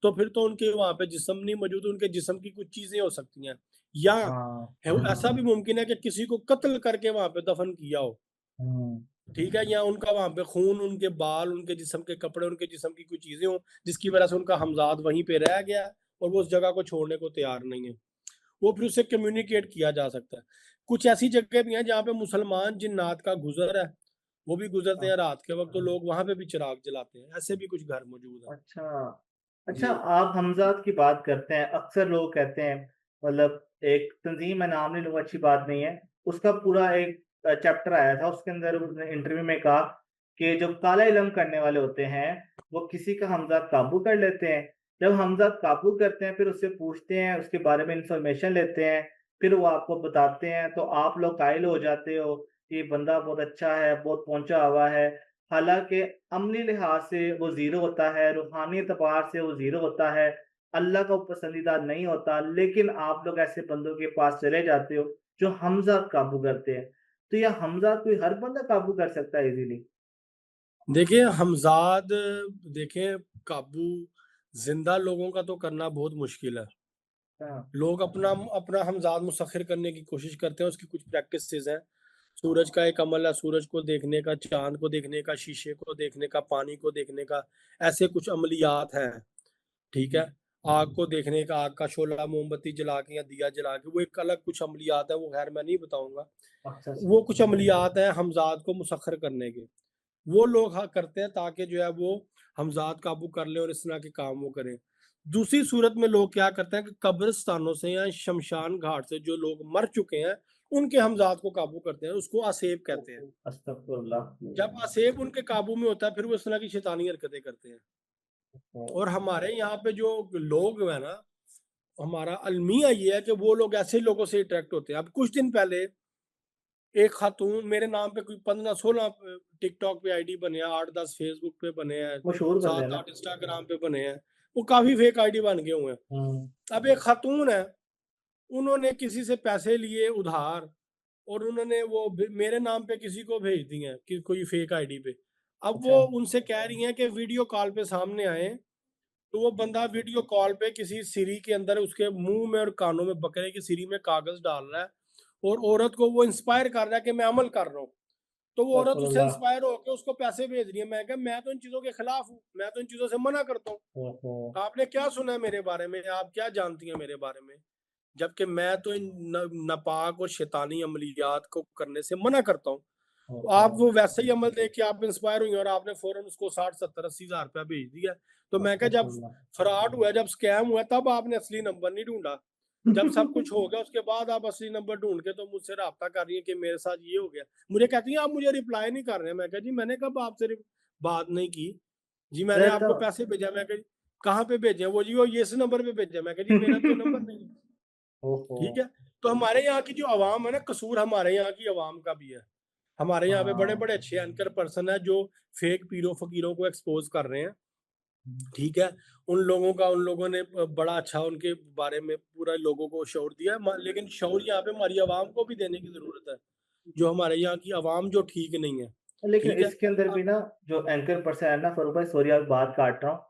तो फिर तो उनके वहाँ पे जिस्म नहीं मौजूद, उनके जिस्म की कुछ चीज़ें हो सकती हैं। या हाँ। है ऐसा भी मुमकिन है कि किसी को कत्ल करके वहाँ पे दफ़न किया हो। हुँ, ठीक है? या उनका वहाँ पे खून, उनके बाल, उनके जिस्म के कपड़े, उनके जिस्म की कोई चीज़ें हों, जिसकी वज़ह से उनका हमज़ाद वहीं पे रह गया है और वो उस जगह को छोड़ने को तैयार नहीं है। वो फिर उससे कम्युनिकेट किया जा सकता है। कुछ ऐसी जगह भी हैं जहाँ पे मुसलमान जिन्नात का गुज़र है, वो भी गुज़रते हाँ, हैं रात के वक़्त, तो लोग वहाँ पे भी चिराग जलाते हैं। ऐसे भी कुछ घर मौजूद हैं। अच्छा। अच्छा, जी। आप हमज़ात की बात करते हैं, अक्सर लोग कहते हैं मतलब एक तंज़ीम मैं नाम नहीं लूँगा अच्छी बात नहीं है, उसका पूरा एक चैप्टर आया था, उसके अंदर उसने इंटरव्यू में कहा कि जो काला इल्म करने वाले होते हैं, वो किसी का हमज़ात काबू कर लेते हैं। जब हमज़ात काबू करते हैं, फिर उससे पूछते हैं, उसके बारे में इन्फॉर्मेशन लेते हैं, फिर वो आपको बताते हैं, तो आप लोग कायल हो जाते हो, ये बंदा बहुत अच्छा है, बहुत पहुँचा हुआ है। हालाँकि अमली लिहाज से वो ज़ीरो होता है, रूहानी एतबार से वो ज़ीरो होता है, अल्लाह का वो पसंदीदा नहीं होता, लेकिन आप लोग ऐसे बंदों के पास चले जाते हो, जो हमज़ा काबू करते हैं। तो ये हमज़ा कोई हर बंदा काबू कर सकता है इज़िली? देखिए हमज़ाद, देखिए काबू ज़िंदा लोगों का तो करना बहुत मुश्किल है। हाँ, लोग अपना अपना हमज़ाद मुसख़्ख़िर करने की कोशिश करते हैं, उसकी कुछ प्रैक्टिसेज़ हैं। सूरज का एक अमल है, सूरज को देखने का, चाँद को देखने का, शीशे को देखने का, पानी को देखने का, ऐसे कुछ अमलियात हैं। ठीक है? आग को देखने का, आग का शोला मोमबत्ती जला के या दिया जला के, वो एक अलग कुछ अमलियात है, वो ख़ैर मैं नहीं बताऊँगा। अच्छा, अच्छा। वो कुछ अमलियात हैं हमज़ाद को मुसख़्ख़र करने के। वो लोग हाँ करते हैं ताकि जो है वो हमज़ाद काबू कर लें और इस तरह के काम वो करें। दूसरी सूरत में लोग क्या करते हैं कि कब्रिस्तानों से या शमशान घाट से जो लोग मर चुके हैं, उनके हमज़ाद को काबू करते हैं, उसको आसेब कहते हैं। अस्तगफुरुल्लाह। जब आसेब उनके काबू में होता है, फिर वो इस तरह की शैतानी हरकतें करते हैं। और हमारे यहाँ पे जो लोग हैं ना, हमारा अलमिया ये है कि वो लोग ऐसे लोगों से अट्रैक्ट होते हैं। अब कुछ दिन पहले एक खातून मेरे नाम पे कोई 15-16 टिकटॉक पे आईडी बने हैं, 8-10 फेसबुक पे बने हैं, मशहूर बंदे हैं ना? 7-8 इंस्टाग्राम पे बने हैं। वो काफ़ी फेक आईडी बन गए हुए हैं। हुँ। अब एक खातून है, उन्होंने किसी से पैसे लिए उधार और उन्होंने वो मेरे नाम पे किसी को भेज दिए हैं कि कोई फेक आईडी पे। अब अच्छा, वो उनसे कह रही हैं कि वीडियो कॉल पे सामने आए, तो वो बंदा वीडियो कॉल पे किसी सिरी के अंदर उसके मुंह में और कानों में बकरे की सिरी में कागज डाल रहा है और औरत को वो इंस्पायर कर रहा है कि मैं अमल कर रहा हूँ। तो वो औरत उससे अस्तगफुरुल्लाह। इंस्पायर होकर उसको पैसे भेज रही है। मैं कहा मैं तो इन चीजों के खिलाफ हूँ, मैं तो इन चीजों से मना करता हूँ। ओहो! आपने क्या सुना है मेरे बारे में, आप क्या जानती हैं मेरे बारे में? जबकि मैं तो इन नापाक और शैतानी अमलियात को करने से मना करता हूँ। तो ओहो! आप वो वैसे ही अमल देख के आप इंस्पायर हुई और आपने फौरन उसको 60-70-80 हज़ार रुपया भेज दिया। तो मैं कहा जब अस्तगफुरुल्लाह। फ्रॉड हुआ, जब स्कैम हुआ, तब आपने असली नंबर नहीं ढूंढा। जब सब कुछ हो गया उसके बाद आप असली नंबर ढूंढ के तो मुझसे राब्ता कर रही है कि मेरे साथ ये हो गया। मुझे कहती है आप मुझे रिप्लाई नहीं कर रहे हैं। मैं कहा जी मैंने कब आपसे बात नहीं की। जी मैंने अरे तो आपको पैसे भेजा। मैं कहा कहाँ पे भेजे? वो ये इस नंबर पे भेजा। मैं कहा जी मेरा तो नंबर नहीं है। ओहो! ठीक है। तो हमारे यहाँ की जो आवाम है ना, कसूर हमारे यहाँ की आवाम का भी है। हमारे यहाँ पे हाँ। बड़े-बड़े अच्छे एंकर पर्सन हैं जो फेक पीरों फ़कीरों को एक्सपोज़ कर रहे हैं, ठीक है? उन लोगों ने बड़ा अच्छा उनके बारे में पूरा लोगों को शऊर दिया है। म लेकिन शऊर यहाँ पे हमारी आवाम को भी देने की ज़रूरत है, जो हमारे यहाँ की आवाम जो ठीक नहीं है, लेकिन ठीक है? इसके अंदर भी अब ना जो एंकर पर्सन है ना फ़ारूक भाई, सॉरी आप बात काट रहा हूँ।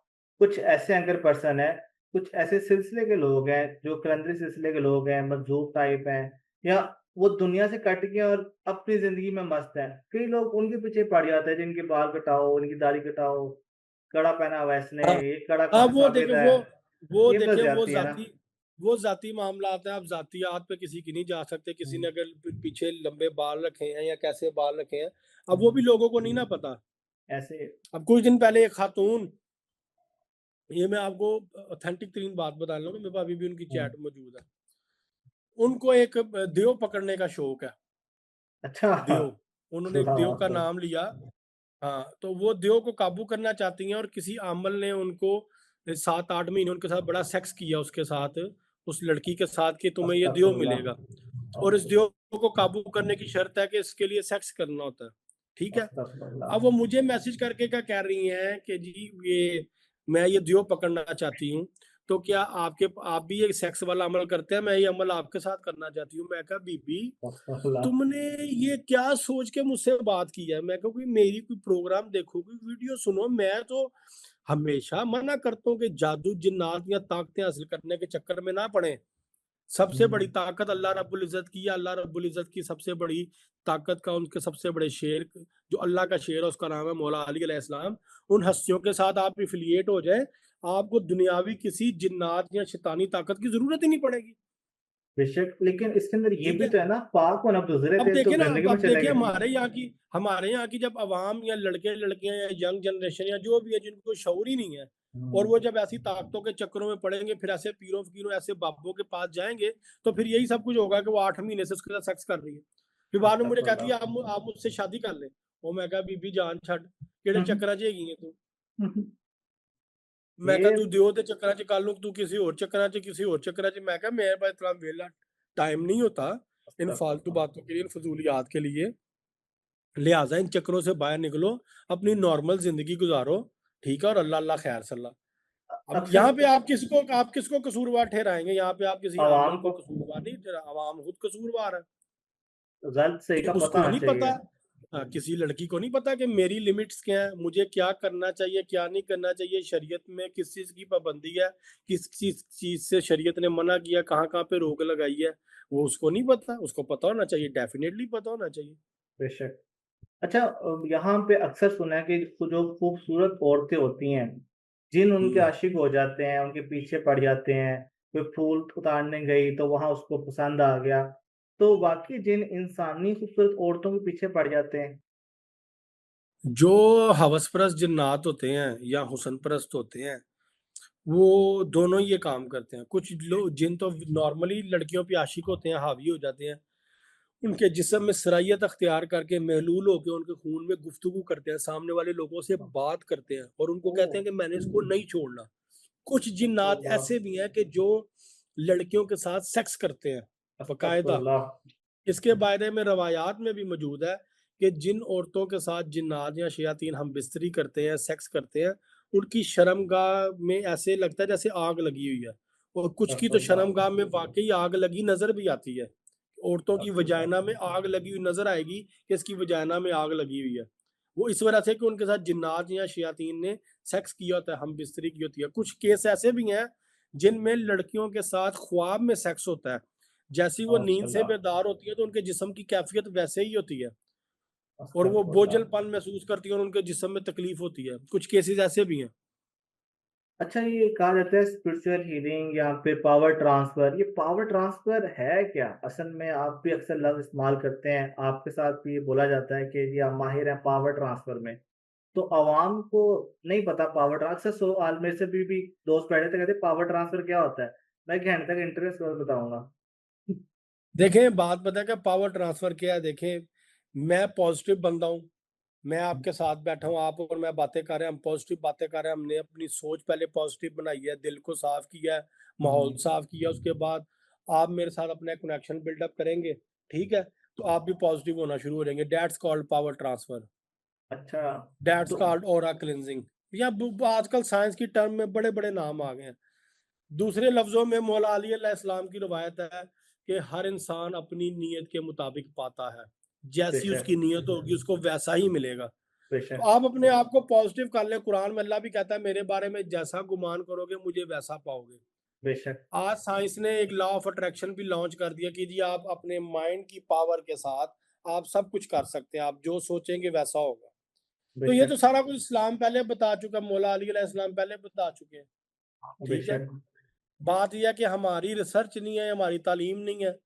कुछ ऐसे एंकर पर्सन हैं, कुछ ऐसे सिलसिले के लोग हैं, जो कलंदरी सिलसिले के लोग हैं, मजदूर टाइप हैं या वो दुनिया से कट गए और अपनी ज़िंदगी में मस्त हैं। कई लोग उनके पीछे पड़ जाते हैं जिनके बाल कटाओ, इनकी दाढ़ी कटाओ, कड़ा पहना हुआ है इसने, हाँ, ये कड़ा हाँ, कहाँ से साबित है? वो ये फँस देखें जाती है ना। वो ज़ाती मामलात हैं। आप ज़ातियात पे किसी की नहीं जा सकते। किसी हुँ, ने अगर पीछे लंबे बाल रखे हैं या कैसे बाल रखे हैं, अब वो हुँ। भी लोगों को नहीं ना पता। ऐसे अब कुछ दिन पहले एक खातून, ये मैं आपको ऑथेंटिक तरीन बात बता रहा हूँ, मेरे पास अभी भी उनकी हुँ। चैट मौजूद है। उनको एक देव पकड़ने का शौक है, अच्छा। देव। उन्होंने एक अल्लाहु देव का अकबर! नाम लिया। हाँ, तो वो देव को काबू करना चाहती हैं और किसी आमल ने उनको 7-8 महीने उनके साथ बड़ा सेक्स किया उसके साथ, उस लड़की के साथ कि तुम्हें ये देव अस्तगफुरुल्लाह! मिलेगा और इस देव को काबू करने की शर्त है कि इसके लिए सेक्स करना होता है, ठीक है? अस्तगफुरुल्लाह! अब वो मुझे मैसेज करके क्या कह रही हैं कि जी ये मैं ये देव पकड़ना चाहती हूँ, तो क्या आप भी ये सेक्स वाला अमल करते हैं? मैं ये अमल आपके साथ करना चाहती हूँ। मैं कहा बीबी अस्तगफुरुल्लाह! तुमने ये क्या सोच के मुझसे बात की है? मैं कहूँ कोई मेरी कोई प्रोग्राम देखो, कोई वीडियो सुनो। मैं तो हमेशा मना करता हूँ कि जादू, जिन्नात या ताकतें हासिल करने के चक्कर में ना पड़ें। सबसे बड़ी हुँ। ताकत अल्लाह रब्बुल इज़्ज़त की है। अल्लाह रब्बुल इज़्ज़त की सबसे बड़ी ताकत का उनके सबसे बड़े शेर जो अल्लाह का शेर है उसका नाम है मौला अली अलैहिस्सलाम। उन हस्तियों के साथ आप एफ़िलिएट हो जाएँ, आपको दुनियावी किसी जिन्नात या शैतानी ताकत की ज़रूरत ही नहीं पड़ेगी। बेशक, लेकिन इसके अंदर ये ठीक भी है? तो है ना, पाक होना गुज़रे अब थे तो देखिए ना, गंदगी में अब चले देखिए गए। हमारे यहाँ की जब अवाम या लड़के-लड़कियाँ या यंग जनरेशन या जो भी है जिनको शऊर ही नहीं है और हुँ, वो जब ऐसी ताकतों के चक्करों में पड़ेंगे, फिर ऐसे पीरों-फ़कीरों, ऐसे बाबों के पास जाएँगे, तो फिर यही सब कुछ होगा कि वो 8 महीने से उसके साथ सेक्स कर रही है। फिर बाद में मुझे कहती अस्तगफुरुल्लाह! है आप मुझसे शादी कर लें। और मैं कहा बीबी जान छड्ड, किहड़े हुँ, हुँ, चक्करां च हैगी है तू? हुँ, हुँ। मैं कहा ये तू दियो दे चक्करां च, कल नूं तू किसी होर चक्करां च। मैं कहा मेरे पास इतना वेला टाइम नहीं होता इन फालतू अस्तगफुरुल्लाह! बातों के लिए, इन फ़ज़ूलियात के लिए। लिहाज़ा इन चक्करों से बाहर निकलो, अपनी नॉर्मल ज़िंदगी गुज़ारो, ठीक है? और अल्लाह अल्लाह खैर सल्ला। अब अक्सर यहाँ पे आप किसको कसूरवार ठहराएँगे? यहाँ पे आप किसी आवाम आमल को को कसूरवार नहीं ठहरा, अवाम खुद कसूरवार है गलत सही कि का पता उसको होना नहीं पता। चाहिए। किसी लड़की को नहीं पता कि मेरी लिमिट्स क्या हैं, मुझे क्या करना चाहिए, क्या नहीं करना चाहिए, शरीयत में किस चीज़ की पाबंदी है, किस चीज़ से शरीयत ने मना किया, कहाँ-कहाँ पे रोक लगाई है, वो उसको नहीं पता। उसको पता होना चाहिए, डेफ़िनिटली पता होना चाहिए। बेशक। अच्छा यहाँ पे अक्सर सुना है कि जो खूबसूरत औरतें होती हैं, जिन उनके हुँ। आशिक हो जाते हैं, उनके पीछे पड़ जाते हैं, कोई फूल उतारने गई तो वहाँ उसको पसंद आ गया, तो वाक़ई जिन इंसानी खूबसूरत औरतों के पीछे पड़ जाते हैं। जो हवस-परस्त जिन्नात होते हैं या हुस्न परस्त होते हैं, वो दोनों ये काम करते हैं। कुछ लोग जिन तो नॉर्मली लड़कियों पे आशिक होते हैं, हावी हो जाते हैं। उनके जिस्म में सराहियत अख्तियार करके महलूल होके उनके खून में गुफ्तगू करते हैं, सामने वाले लोगों से बात करते हैं और उनको ओह! कहते हैं कि मैंने इसको नहीं छोड़ना। कुछ जिन्नात अस्तगफुरुल्लाह, ऐसे भी हैं कि जो लड़कियों के साथ सेक्स करते हैं, बाकायदा। अस्तगफुरुल्लाह। इसके बारे में रवायात में भी मौजूद है कि जिन औरतों के साथ जिन्नात या शयातीन हम बिस्तरी करते हैं, सेक्स करते हैं, उनकी शर्मगाह में ऐसे लगता है जैसे आग लगी हुई है और कुछ की तो अस्तगफुरुल्लाह, शर्मगाह में वाक़ई आग लगी नज़र भी आती है। औरतों की वजाइना में आग लगी हुई नज़र आएगी कि इसकी वजाइना में आग लगी हुई है। वो इस वजह से कि उनके साथ जिन्नात या शयातीन ने सेक्स किया होता है, हम बिस्तरी की होती है। कुछ केस ऐसे भी हैं जिनमें लड़कियों के साथ ख्वाब में सेक्स होता है। जैसी वो नींद से माशाअल्लाह, बेदार होती है तो उनके जिस्म की कैफ़ियत वैसे ही होती है और वो अस्तगफुरुल्लाह। बोझलपन महसूस करती है और उनके जिस्म में तकलीफ़ होती है। कुछ केसेज़ ऐसे भी हैं। अच्छा ये कहा जाता है स्पिरिचुअल हीलिंग या फिर पावर ट्रांसफर, ये पावर ट्रांसफर है क्या? असल में आप भी अक्सर लफ्ज़ इस्तेमाल करते हैं, आपके साथ भी ये बोला जाता है कि जी आप माहिर हैं पावर ट्रांसफर में। तो अवाम को नहीं पता पावर अक्सर सवाल मेरे से भी दोस्त बैठे थे कहते पावर ट्रांसफर क्या होता है? मैं एक घंटे तक इंटरेस्ट और बताऊँगा। देखें, बात पता है क्या पावर ट्रांसफ़र क्या है? देखें, मैं पॉज़िटिव बंदा हूँ। मैं आपके साथ बैठा हूँ, आप और मैं बातें कर रहे हैं, हम पॉज़िटिव बातें कर रहे हैं, हमने अपनी सोच पहले पॉज़िटिव बनाई है, दिल को साफ़ किया है, माहौल हुँ, साफ़ किया, उसके बाद आप मेरे साथ अपना एक कनेक्शन बिल्डअप करेंगे, ठीक है? तो आप भी पॉज़िटिव होना शुरू हो जाएँगे, दैट्स कॉल्ड पावर ट्रांसफ़र, अच्छा दैट्स तो कॉल्ड ऑरा क्लींजिंग या ब आजकल साइंस की टर्म में बड़े-बड़े नाम आ गए हैं। दूसरे लफ्ज़ों में मौला अली अलैहिस्सलाम की रिवायत है कि हर इंसान अपनी नीयत के मुताबिक पाता है। जैसी बेशक, उसकी नीयत होगी, उसको वैसा ही मिलेगा। तो बेशक, आप अपने आप को पॉजिटिव कर लें, कुरान में अल्लाह भी कहता है मेरे बारे में जैसा गुमान करोगे मुझे वैसा पाओगे। बेशक, आज साइंस ने एक लॉ ऑफ अट्रैक्शन भी लॉन्च कर दिया कि जी आप अपने माइंड की पावर के साथ आप सब कुछ कर सकते हैं, आप जो सोचेंगे वैसा होगा। तो ये तो बेशक, सारा कुछ इस्लाम पहले बता चुका है, मौला अली अलैहिस्सलाम पहले बता चुके हैं, ठीक है? बेशक। बात ये है कि हमारी रिसर्च नहीं है, हमारी तालीम नहीं है।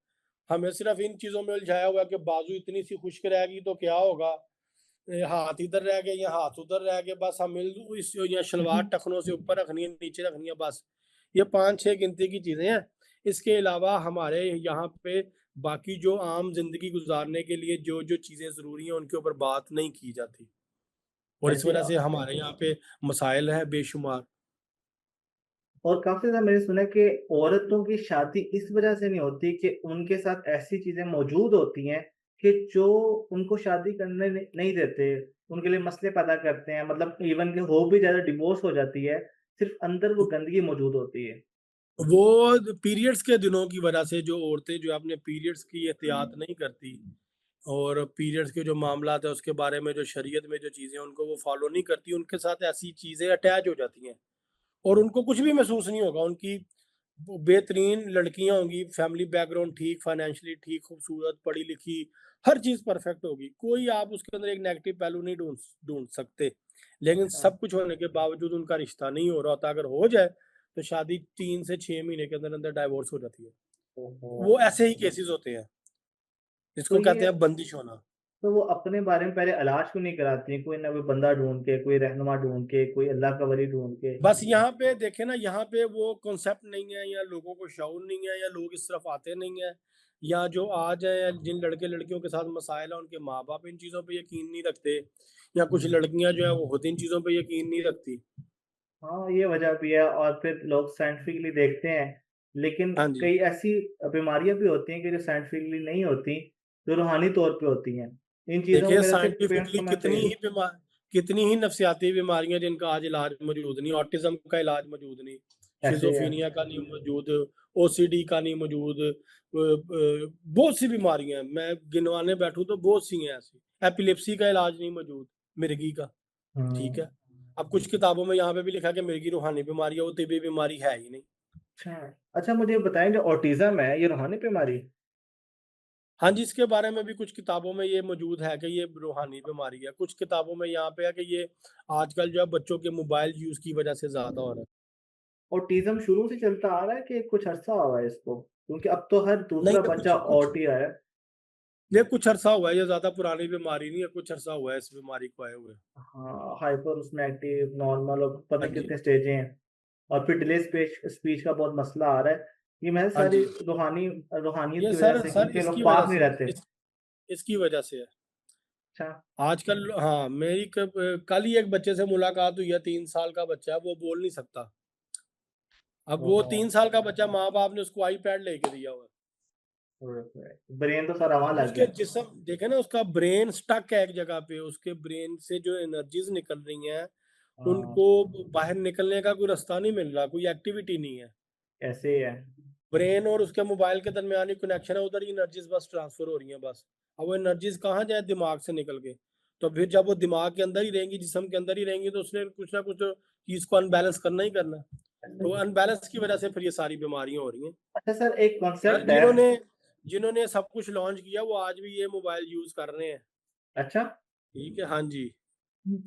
हमें सिर्फ़ इन चीज़ों में उलझाया हुआ है कि बाजू इतनी सी खुश्क रहेगी तो क्या होगा? हाथ इधर रह गए या हाथ उधर रह गए, बस हम इस या शलवार टखनों से ऊपर रखनी है, नीचे रखनी है बस। ये 5-6 गिनती की चीज़ें हैं। इसके अलावा हमारे यहाँ पे बाकी जो आम ज़िंदगी गुज़ारने के लिए जो-जो चीज़ें ज़रूरी हैं, उनके ऊपर बात नहीं की जाती और इस ऐसे वज़ह से हमारे यहाँ पे मसाइल हैं बेशुमार। और काफ़ी ज़्यादा मैंने सुना है कि औरतों की शादी इस वजह से नहीं होती कि उनके साथ ऐसी चीज़ें मौजूद होती हैं कि जो उनको शादी करने नहीं देते। उनके लिए मसले पैदा करते हैं मतलब इवन कि हो भी जाए डिवोर्स हो जाती है, सिर्फ़ अंदर वो गंदगी मौजूद होती है। वो पीरियड्स के दिनों की वजह से जो औरतें जो है अपने पीरियड्स की एहतियात नहीं करती और पीरियड्स के जो मामलात है उसके बारे में जो शरीयत में जो चीज़ें हैं उनको वो फॉलो नहीं करती, उनके साथ ऐसी चीज़ें अटैच हो जाती हैं और उनको कुछ भी महसूस नहीं होगा। उनकी वो बेहतरीन लड़कियाँ होंगी, फैमिली बैकग्राउंड ठीक, फाइनेंशियली ठीक, खूबसूरत, पढ़ी-लिखी, हर चीज़ परफेक्ट होगी। कोई आप उसके अंदर एक नेगेटिव पहलू नहीं ढूँढ ढूँढ सकते। लेकिन अच्छा, सब कुछ होने के बावजूद उनका रिश्ता नहीं हो रहा होता, अगर हो जाए तो शादी 3 से 6 महीने के अंदर-अंदर डाइवोर्स हो जाती है। ओहो! वो ऐसे ही केसेज़ होते हैं, तो जिसको कहते ये हैं बंदिश होना। तो वो अपने बारे में पहले इलाज क्यों नहीं कराती? कोई ना कोई बंदा ढूँढ के, कोई रहनुमा ढूँढ के, कोई अल्लाह का वली ढूँढ के? बस यहाँ पे देखें ना, यहाँ पे वो कॉन्सेप्ट नहीं है या लोगों को शऊर नहीं है या लोग इस तरफ आते नहीं हैं या जो आज है जिन लड़के-लड़कियों के साथ मसाइल है उनके माँ-बाप इन चीज़ों पे यकीन नहीं रखते या कुछ हुँ। लड़कियाँ जो है वो खुद इन चीज़ों पे यकीन नहीं रखती। हाँ, ये वजह भी है और फिर लोग साइंटिफिकली देखते हैं, लेकिन हाँ जी। कई ऐसी बीमारियाँ भी होती हैं कि जो साइंटिफिकली नहीं होती, जो रूहानी तौर पे होती हैं। इन चीज़ों को देखिए मेरा सिर्फ पेरेंट्स साइंटिफिकली को मैं चाहिए। कितनी ही नफ्सियाती बीमारियाँ जिनका आज इलाज मौजूद नहीं, ऑटिज़्म का इलाज मौजूद नहीं, ऐसे ही है। शिज़ोफ्रेनिया का नहीं मौजूद, ओसीडी का नहीं मौजूद, बहुत सी बीमारियाँ हैं, मैं गिनवाने बैठूँ तो बहुत सी हैं ऐसी। एपिलेप्सी का इलाज नहीं मौजूद, मिर्गी का, ठीक हुँ, है। अब कुछ किताबों में यहाँ पे भी लिखा है कि मिर्गी रूहानी बीमारी है, वो तिब्बी बीमारी है ही नहीं। अच्छा। अच्छा मुझे बताएँ जो ऑटिज़्म है, ये रूहानी बीमारी? हाँ जी, इसके बारे में भी कुछ किताबों में ये मौजूद है कि ये रूहानी बीमारी है। कुछ किताबों में यहाँ पे है कि ये आजकल जो है बच्चों के मोबाइल यूज़ की वज़ह से ज़्यादा हो रहा है। ऑटिज़्म शुरू से चलता आ रहा है कि कुछ अरसा हुआ है इसको? क्योंकि अब तो हर नहीं दूसरा ये बच्चा कुछ ऑटी है। ये कुछ अरसा हुआ है, ये ज़्यादा पुरानी बीमारी नहीं है, कुछ अरसा हुआ है इस बीमारी को आए हुए। हाँ, हाइपर उसमें एक्टिव, नॉर्मल और पता हाँ नहीं जी, कितने स्टेजें हैं। और फिर डिले स्पीच स्पीच का बहुत मसला आ रहा है। ये महज़ हाँ सारी जी। रूहानियत ये की वज़ह सर से सर क्योंकि लोग इसकी वज़ह पाक नहीं से रहते। इसकी वजह से है। अच्छा। आजकल हाँ, मेरी कल ही एक बच्चे से मुलाकात हुई है, 3 साल का बच्चा है, वो बोल नहीं सकता। अब वो ओहो! 3 साल का बच्चा, माँ-बाप ने उसको आईपैड लेके दिया हुआ है। ब्रेन तो सारा वहाँ लग उसके गया। जिस्म देखे ना, उसका ब्रेन स्टक है एक जगह पे, उसके ब्रेन से जो एनर्जीज़ निकल रही हैं, हाँ, उनको बाहर निकलने का कोई रास्ता नहीं मिल रहा, कोई एक्टिविटी नहीं है। ऐसे ही है। ब्रेन और उसके मोबाइल के दरमियान ही कनेक्शन है, उधर ही एनर्जीज़ बस ट्रांसफ़र हो रही हैं बस। अब वो एनर्जीज़ कहाँ जाए, दिमाग से निकल के। तो फिर जब वो दिमाग के अंदर ही रहेंगी, जिस्म के अंदर ही रहेंगी, तो उसने कुछ ना कुछ तो चीज़ को अनबैलेंस करना ही करना है। तो अनबैलेंस की वजह से फिर ये सारी बीमारियाँ हो रही हैं। अच्छा सर, एक और कॉन्सेप्ट है। जिन्होंने जिन्होंने सब कुछ लॉन्च किया, वो आज भी ये मोबाइल यूज़ कर रहे हैं। अच्छा। ठीक है, हाँ जी।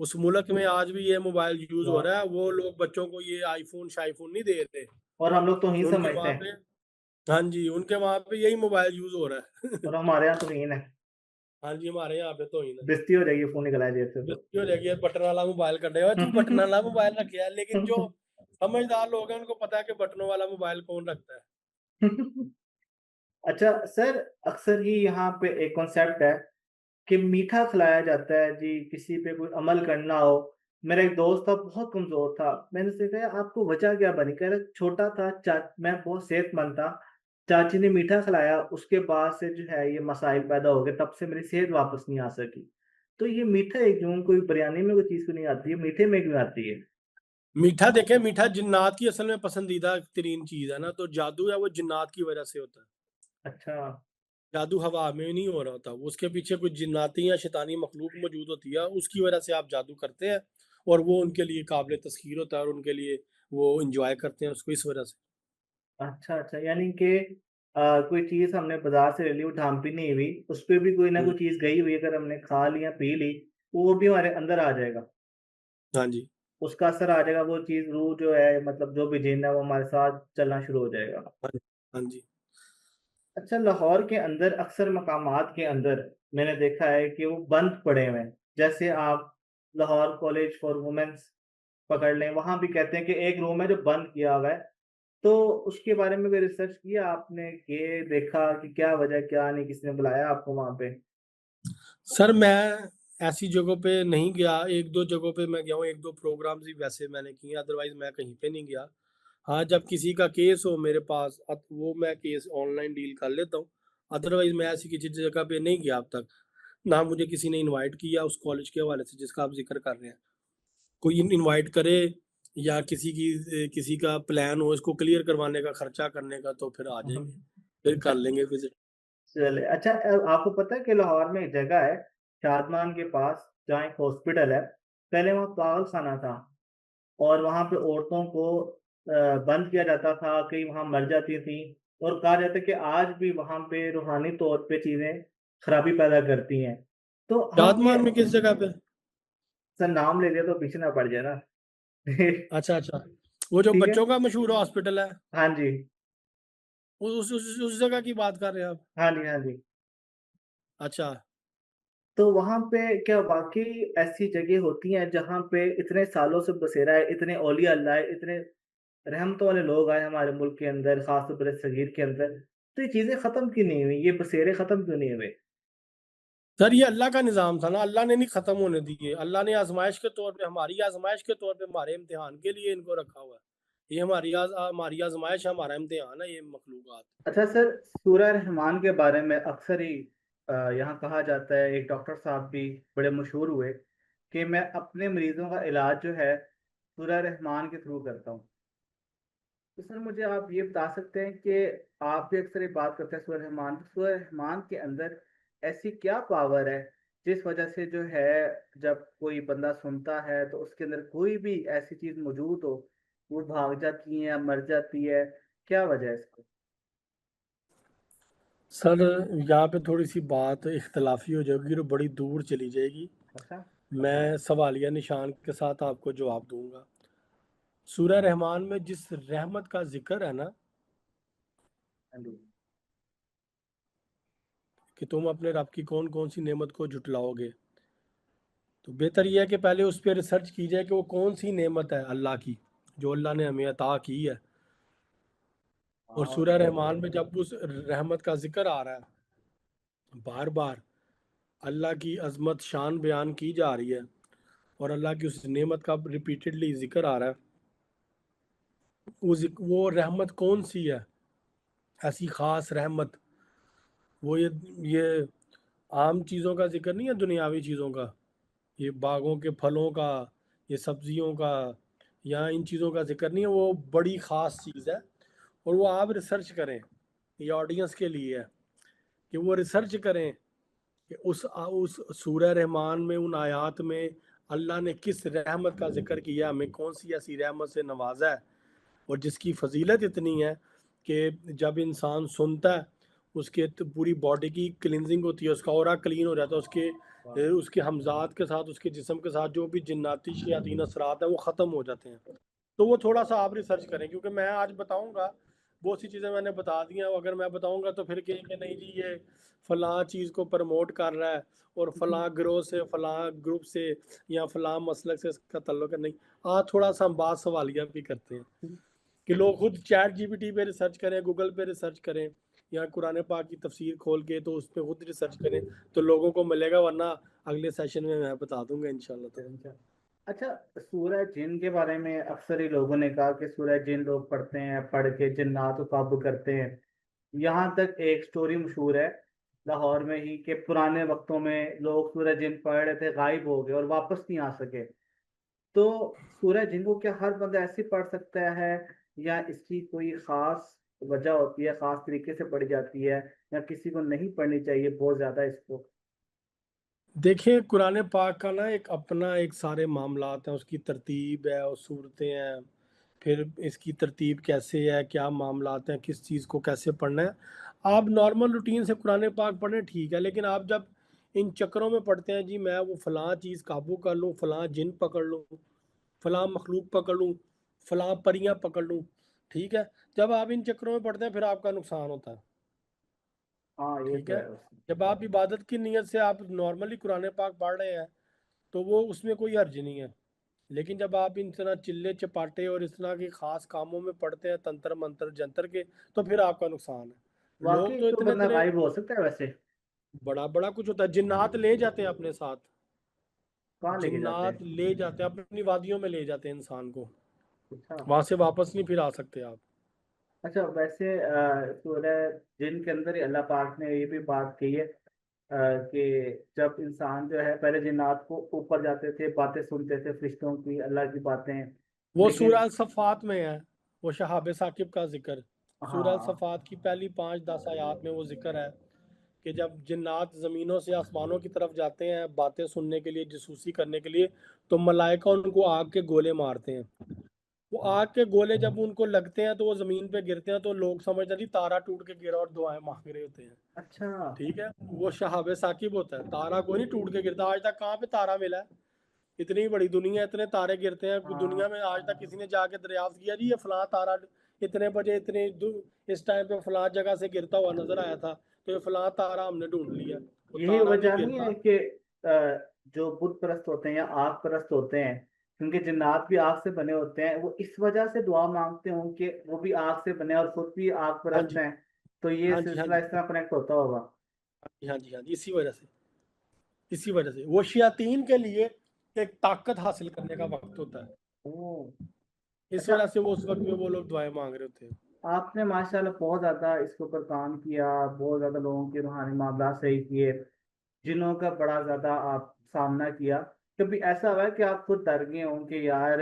उस मुल्क में आज भी ये मोबाइल यूज़ हो वाह! रहा है, वो लोग बच्चों को ये आईफ़ोन शाईफ़ोन नहीं दे रहे, और हम लोग कि तौहीन उनके समझते वहाँ हैं पे हाँ जी, उनके वहाँ पे यही मोबाइल यूज़ हो रहा है। और हमारे यहाँ तौहीन है। हाँ जी, हमारे यहाँ पे तो ही ना। बेइज़्ती हो जाएगी फ़ोन निकला जेब से तो। बेइज्जती हो जाएगी, यार बटन वाला मोबाइल कढ़ेगा, तू बटन वाला मोबाइल रखे है, लेकिन जो समझदार लोग हैं, उनको पता है कि बटनों वाला मोबाइल कौन रखता है। अच्छा सर, अक्सर ही यहाँ पे एक कॉन्सेप्ट है कि मीठा खिलाया जाता है जी, किसी पे कोई अमल करना हो। मेरा एक दोस्त था, बहुत कमज़ोर था। मैंने उससे कहा, "आपको वजह क्या बनी?" कह रहा, "छोटा था, मैं बहुत सेहतमंद था। चाची ने मीठा खिलाया, उसके बाद से जो है ये मसाइल पैदा हो गए, तब से मेरी सेहत वापस नहीं आ सकी।" तो ये मीठा एक जो कोई बिरयानी में कोई चीज़ क्यों नहीं आती है, मीठे में क्यों आती है? मीठा देखें, मीठा जिन्नात की असल में पसंदीदा तरीन चीज़ है ना, तो जादू है वो जिन्नात की वजह से होता है। अच्छा। जादू हवा में नहीं हो रहा होता, वो उसके पीछे कुछ जिन्नाती या शैतानी मखलूक मौजूद होती है, उसकी वजह से आप जादू करते हैं, और वो उनके लिए काबिल तस्खीर होता है, और उनके लिए वो एन्जॉय करते हैं उसको इस वजह से। अच्छा, अच्छा, यानी कि कोई चीज़ हमने बाज़ार से ले ली, वो ढाँपी नहीं हुई, उसपे भी कोई ना हुँ, कोई चीज़ गई हुई है, अगर हमने खा ली या पी ली, वो भी हमारे अंदर आ जाएगा। हाँ जी। उसका असर आ जाएगा, वो चीज़ रूह जो है मतलब जो भी जिन है वो हमारे साथ चलना शुरू हो जाएगा। हाँ, हाँ जी। अच्छा, लाहौर के अंदर अक्सर मकामात के अंदर मैंने देखा है कि वो बंद पड़े हुए हैं। जैसे आप लाहौर कॉलेज फॉर वुमेन्स पकड़ लें, वहाँ भी कहते हैं कि एक रूम है जो बंद किया हुआ है। तो उसके बारे में कोई रिसर्च किया आपने कि देखा कि क्या वजह, क्या नहीं, किसने बुलाया आपको वहाँ पे? सर, मैं ऐसी जगहों पे नहीं गया, 1-2 जगहों पे मैं गया हूँ, 1-2 प्रोग्राम्स ही वैसे मैंने किए हैं, अदरवाइज़ मैं कहीं पे नहीं गया। हाँ, जब किसी का केस हो मेरे पास, वो मैं केस ऑनलाइन डील कर लेता हूँ, अदरवाइज़ मैं ऐसी किसी जगह पे नहीं गया अब तक। ना मुझे किसी ने इनवाइट किया उस कॉलेज के हवाले से जिसका आप ज़िक्र कर रहे हैं। कोई इनवाइट करे, या किसी का प्लान हो इसको क्लियर करवाने का, खर्चा करने का, तो फिर आ जाएँगे, फिर कर अ, लेंगे विज़िट। चलिए अच्छा, आपको पता है कि लाहौर में एक जगह है, शादमान के पास, जहाँ एक हॉस्पिटल है। पहले वहाँ पागलखाना था और वहाँ पे औरतों को बंद किया जाता था, कई वहाँ मर जाती थीं और कहा जाता है कि आज भी वहाँ पे रूहानी तौर पे चीज़ें खराबी पैदा करती हैं। तो हम ये शादमान में किस जगह पे? सर नाम ले लिया तो पीछे ना पड़ जाए ना। अच्छा, अच्छा। वो जो ठीक है? बच्चों का मशहूर हॉस्पिटल है, हाँ जी। उस जगह की बात कर रहे हैं आप? हाँ जी, हाँ जी। अच्छा। तो वहाँ पे क्या वाक़ई ऐसी जगह होती हैं जहाँ पे इतने सालों से बसेरा है, इतने औलिया अल्लाह है, इतने रहमतों वाले लोग आए हमारे मुल्क के अंदर, ख़ास तौर पर सगीर के अंदर, तो ये चीज़ें ख़त्म क्यों नहीं हुई? ये बसेरे ख़त्म क्यों नहीं हुए? सर, ये अल्लाह का निज़ाम था ना, अल्लाह ने नहीं ख़त्म होने दिए। अल्लाह ने आज़माइश के तौर पे, हमारी आज़माइश के तौर पे, हमारे इम्तिहान के लिए इनको रखा हुआ है। ये हमारी आज़माइश है, हमारा इम्तिहान है ये मखलूक़ात। अच्छा सर, सूरह रहमान के बारे में अक्सर ही यहाँ कहा जाता है, एक डॉक्टर साहब भी बड़े मशहूर हुए कि मैं अपने मरीज़ों का इलाज जो है, सूरह रहमान के थ्रू करता हूँ। तो सर मुझे आप ये बता सकते हैं कि आप भी अक्सर ये बात करते हैं सूरह रहमान के अंदर ऐसी क्या पावर है, जिस वजह से जो है जब कोई बंदा सुनता है तो उसके अंदर कोई भी ऐसी चीज़ मौजूद हो, वो भाग जाती है या मर जाती है, क्या वजह है इसकी? सर, यहाँ पे थोड़ी-सी बात इख्तिलाफ़ी हो जाएगी और बड़ी दूर चली जाएगी। अच्छा? मैं सवालिया निशान के साथ आपको जवाब दूँगा। सूरह रहमान में जिस रहमत का ज़िक्र है ना, हाँ जी। कि तुम अपने रब की कौन-कौन सी नेमत को झुटलाओगे, तो बेहतर ये है कि पहले उस पे रिसर्च की जाए कि वो कौन-सी नेमत है अल्लाह की, जो अल्लाह ने हमें अता की है। और हाँ, सूरह रहमान में जब उस रहमत का ज़िक्र आ रहा है बार-बार, अल्लाह की अज़मत शान बयान की जा रही है और अल्लाह की उस नेमत का रिपीटेडली ज़िक्र आ रहा है। वो रहमत कौन सी है, ऐसी ख़ास रहमत? वो ये आम चीज़ों का ज़िक्र नहीं है, दुनियावी चीज़ों का, ये बागों के फलों का, ये सब्जियों का, या इन चीज़ों का ज़िक्र नहीं है। वो बड़ी ख़ास चीज़ है और वो आप रिसर्च करें, ये ऑडियंस के लिए है कि वो रिसर्च करें कि उस सूरह रहमान में, उन आयात में अल्लाह ने किस रहमत का जिक्र किया, हमें कौन सी ऐसी रहमत से नवाजा है और जिसकी फजीलत इतनी है कि जब इंसान सुनता है उसके तो पूरी बॉडी की क्लिनजिंग होती है, उसका ऑरा क्लीन हो जाता है, उसके हमजात के साथ, उसके जिस्म के साथ जो भी जिन्नाती शयातीन असरात हैं वो ख़त्म हो जाते हैं। तो वो थोड़ा सा आप रिसर्च करें, क्योंकि मैं आज बताऊंगा बहुत सी चीज़ें मैंने बता दी हैं, अगर मैं बताऊंगा तो फिर कहेंगे नहीं जी ये फलां चीज़ को प्रमोट कर रहा है और फलां ग्रोह से, फलां ग्रुप से या फलां मसलक से इसका तल्लुक है। नहीं, आज थोड़ा सा हम बात सवालिया भी करते हैं कि लोग खुद चैट जीपीटी पे रिसर्च करें, गूगल पे रिसर्च करें या कुरान पाक की तफसीर खोल के तो उस पर खुद रिसर्च करें तो लोगों को मिलेगा, वरना अगले सेशन में मैं बता दूंगा इंशाल्लाह। तो अच्छा, सूरह जिन के बारे में अक्सर ही लोगों ने कहा कि सूरह जिन लोग पढ़ते हैं, पढ़ के जिन्नात को काबू करते हैं। यहाँ तक एक स्टोरी मशहूर है लाहौर में ही कि पुराने वक्तों में लोग सूरह जिन पढ़ रहे थे, गायब हो गए और वापस नहीं आ सके। तो सूरह जिन को क्या हर बंदा ऐसे ही पढ़ सकता है, या इसकी कोई खास वजह होती है, खास तरीके से पढ़ी जाती है, या किसी को नहीं पढ़नी चाहिए बहुत ज्यादा इसको? देखिए, कुरान पाक का ना एक अपना एक सारे मामलात हैं, उसकी तरतीब है और सूरतें हैं, फिर इसकी तरतीब कैसे है, क्या मामलात हैं, किस चीज़ को कैसे पढ़ना है। आप नॉर्मल रूटीन से कुरान पाक पढ़ें ठीक है, लेकिन आप जब इन चक्करों में पढ़ते हैं जी मैं वो फ़लाँ चीज़ काबू कर लूँ, फ़लाँ जिन पकड़ लूँ, फ़लाँ मखलूक पकड़ लूँ, फ़लाँ परियाँ पकड़ लूँ, ठीक है? जब आप इन चक्करों में पढ़ते हैं फिर आपका नुकसान होता है, हाँ, ये ठीक तो है? है उसमें। जब आप इबादत की नीयत से आप नॉर्मली कुरान पाक पढ़ रहे हैं तो वो उसमें कोई हर्ज नहीं है। लेकिन जब आप इन तरह चिल्ले चपाटे और इस तरह के खास कामों में पड़ते हैं, तंत्र मंत्र जंतर के, तो फिर आपका नुकसान है। लोग वाकई तो तो इतने बंदा इतने गायब हो सकता है वैसे? बड़ा बड़ा कुछ होता है, जिन्नात ले जाते हैं अपने साथ, कहाँ लेके जाते जिन्नात हैं? ले जाते हैं अपनी वादियों में ले जाते हैं इंसान को, अच्छा। वहां से वापस नहीं फिर आ सकते आप। अच्छा, वैसे सूरह जिन के अंदर ही अल्लाह पाक ने ये भी बात कही है कि जब इंसान जो है पहले जिन्नात को ऊपर जाते थे, बातें सुनते थे फरिश्तों की, अल्लाह की बातें। वो लेकिन सूरह सफ़ात में है, वो शहाब साकिब का जिक्र, सूरह हाँ, सफ़ात की पहली 5-10 आयात में वो जिक्र है कि जब जिन्नात ज़मीनों से आसमानों की तरफ जाते हैं बातें सुनने के लिए, जासूसी करने के लिए, तो मलाइका उनको आग के गोले मारते हैं। वो आग के गोले जब उनको लगते हैं तो वो ज़मीन पे गिरते हैं, तो लोग समझते हैं जी तारा टूट के गिरा और दुआएं मांग रहे होते हैं, अच्छा। ठीक है? वो शहाब साकिब होता है, तारा कोई नहीं टूट के गिरता। आज तक कहाँ पे तारा मिला है? इतनी बड़ी दुनिया, इतने तारे गिरते हैं दुनिया हाँ, में, आज तक किसी ने जाके दरियाफ्त किया जी ये फलां तारा इतने बजे इस टाइम पे फलां जगह से गिरता हुआ नजर आया था, तो ये फलां तारा हमने ढूंढ लिया? वो यही तारा नहीं वजह नहीं गिरता। है कि जो बुत परस्त होते हैं या आग परस्त होते हैं, क्योंकि जिन्नात भी आग से बने होते हैं, वो इस वजह से दुआ मांगते हों कि वो भी आग से बने और खुद भी आग हाँ परस्त जी, हैं। तो ये हाँ जी, हाँ सिलसिला जी, इस तरह कनेक्ट होता होगा। हाँ जी, हाँ जी, हाँ जी, इसी वजह से वो शयातीन के लिए एक ताकत हासिल करने का वक्त होता है, ओह। इस अच्छा, वजह से वो उस वक्त में वो लोग दुआएं मांग रहे होते हैं। आपने माशाल्लाह बहुत ज़्यादा इसके ऊपर काम किया, बहुत ज़्यादा लोगों के रूहानी मामला सही किए, जिन्हों का बड़ा ज़्यादा आप सामना किया। कभी ऐसा हुआ है कि आप खुद डर गए हों कि यार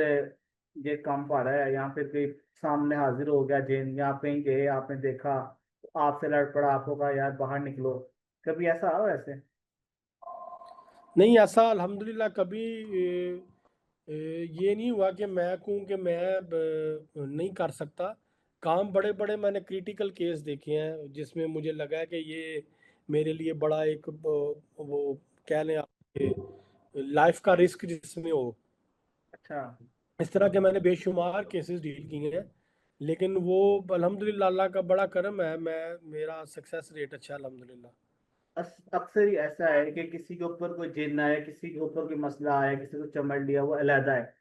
ये कम पड़ रहा है, या फिर कोई सामने हाजिर हो गया जिन, या आप कहीं गए आपने देखा तो आपसे लड़ पड़ा, आपको कहा यार बाहर निकलो? कभी ऐसा हुआ ऐसे? नहीं, ऐसा अल्हम्दुलिल्लाह कभी ये नहीं हुआ कि मैं कहूँ कि मैं नहीं कर सकता काम। बड़े बड़े मैंने क्रिटिकल केस देखे हैं जिसमें मुझे लगा है कि ये मेरे लिए बड़ा एक वो कह लें आप लाइफ का रिस्क जिसमें हो। अच्छा। इस तरह के मैंने बेशुमार केसेस डील किए हैं, लेकिन वो अल्हम्दुलिल्लाह अल्लाह का बड़ा करम है, मैं मेरा सक्सेस रेट अच्छा है अल्हम्दुलिल्लाह। अक्सर ही ऐसा है कि किसी के ऊपर कोई जिन आया, किसी के ऊपर कोई मसला आया, किसी को चमड़ लिया, वो अलहदा है,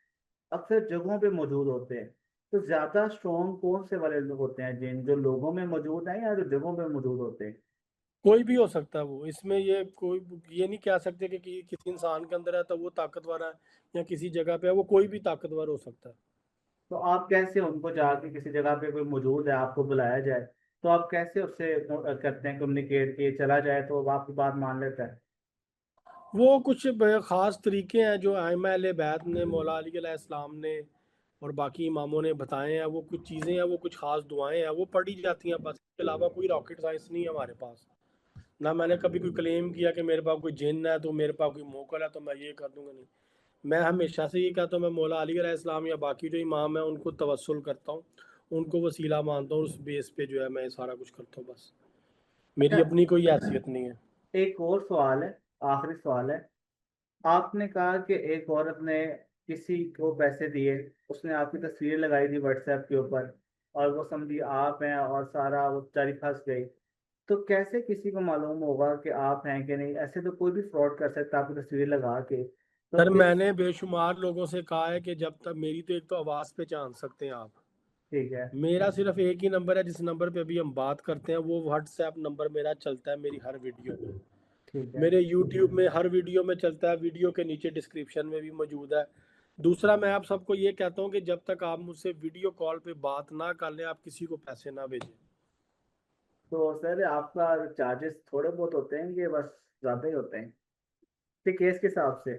अक्सर जगहों पे मौजूद होते हैं। तो ज्यादा स्ट्रॉन्ग कौन से वाले लोग होते हैं जिन, जो लोगों में मौजूद हैं या जो जगहों पे मौजूद होते हैं? कोई भी हो सकता है वो, इसमें ये नहीं कह सकते कि किसी इंसान के अंदर है तो वो ताकतवर है या किसी जगह पे है, वो कोई भी ताकतवर हो सकता है। तो आप कैसे उनको जाके किसी जगह पे कोई मौजूद है, आपको बुलाया जाए, तो आप कैसे उससे करते हैं कम्युनिकेट कि चला जाए तो वो आपकी बात मान लेता है? वो कुछ ख़ास तरीके हैं जो आइम्मा अहले बैत ने, मौला अली अलैहिस्सलाम ने और बाकी इमामों ने बताए हैं। वो कुछ चीज़ें हैं, वो कुछ ख़ास दुआएं हैं, वो पढ़ी जाती हैं बस। इसके अलावा कोई रॉकेट साइंस नहीं है हमारे पास। ना मैंने कभी कोई क्लेम किया कि मेरे पास कोई जिन है तो मेरे पास कोई मोकल है तो मैं ये कर दूंगा, नहीं। मैं हमेशा से ये कहता हूँ, मैं मौला अली अलैहिस्सलाम या बाकी जो इमाम है उनको तवस्सुल करता हूँ, उनको वसीला मानता हूँ, उस बेस पे जो है मैं सारा कुछ करता हूँ बस। अच्छा, मेरी अपनी कोई हैसियत नहीं है। एक और सवाल है, आखिरी सवाल है। आपने कहा कि एक औरत ने किसी को पैसे दिए, उसने आपकी तस्वीर लगाई थी व्हाट्सएप के ऊपर, और वो समझी आप हैं और सारा वो बेचारी फंस गई। तो कैसे किसी को मालूम होगा कि आप हैं कि नहीं? ऐसे तो कोई भी फ्रॉड कर सकता है आपकी तस्वीर लगा के। तो सर फिर मैंने बेशुमार लोगों से कहा है कि जब तक मेरी तो एक तो आवाज़ पहचान सकते हैं आप, ठीक है। मेरा सिर्फ एक ही नंबर है जिस नंबर पे अभी हम बात करते हैं, वो व्हाट्सएप नंबर मेरा चलता है मेरी हर वीडियो में, ठीक है। मेरे यूट्यूब में हर वीडियो में चलता है, वीडियो के नीचे डिस्क्रिप्शन में भी मौजूद है। दूसरा, मैं आप सबको ये कहता हूँ कि जब तक आप मुझसे वीडियो कॉल पे बात ना कर लें, आप किसी को पैसे ना भेजें। तो सर आपका चार्जेस थोड़े बहुत होते हैं कि बस ज़्यादा ही होते हैं? ठीक, केस के हिसाब से।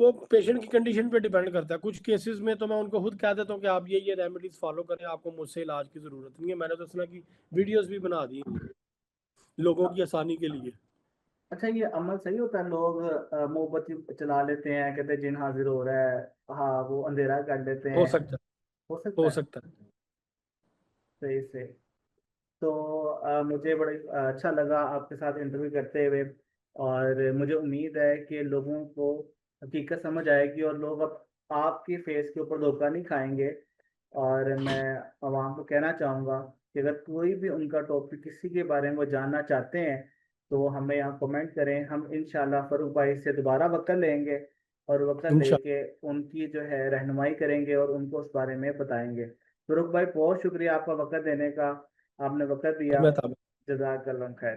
वो पेशेंट की कंडीशन पे डिपेंड करता है। कुछ केसेस में तो मैं उनको खुद कह देता हूँ कि आप ये रेमेडीज फॉलो करें, आपको मुझसे इलाज की ज़रूरत नहीं है। मैंने तो इसमें की वीडियोस भी बना दी हैं लोगों की आसानी के लिए। अच्छा, ये अमल सही होता है? लोग मोमबत्ती चला लेते हैं, कहते हैं जिन हाजिर हो रहा है। हाँ, वो अंधेरा कर देते हो हैं। सकता हो है, सकता हो है। सकता है। सही से। तो मुझे बड़ा अच्छा लगा आपके साथ इंटरव्यू करते हुए, और मुझे उम्मीद है कि लोगों को हकीकत समझ आएगी और लोग अब आपकी फेस के ऊपर धोखा नहीं खाएंगे। और मैं आवाम को कहना चाहूँगा कि अगर कोई भी उनका टॉपिक किसी के बारे में वो जानना चाहते हैं, तो वो हमें यहाँ कमेंट करें। हम इंशाल्लाह फ़ारूक भाई से दोबारा वक़्त लेंगे, और वक़्त लेके इंशाल्लाह। उनकी जो है रहनुमाई करेंगे और उनको उस बारे में बताएंगे। फ़ारूक भाई, बहुत शुक्रिया आपका वक़्त देने का। आपने वक़्त दिया। मैं जज़ाकल्लाह खैर।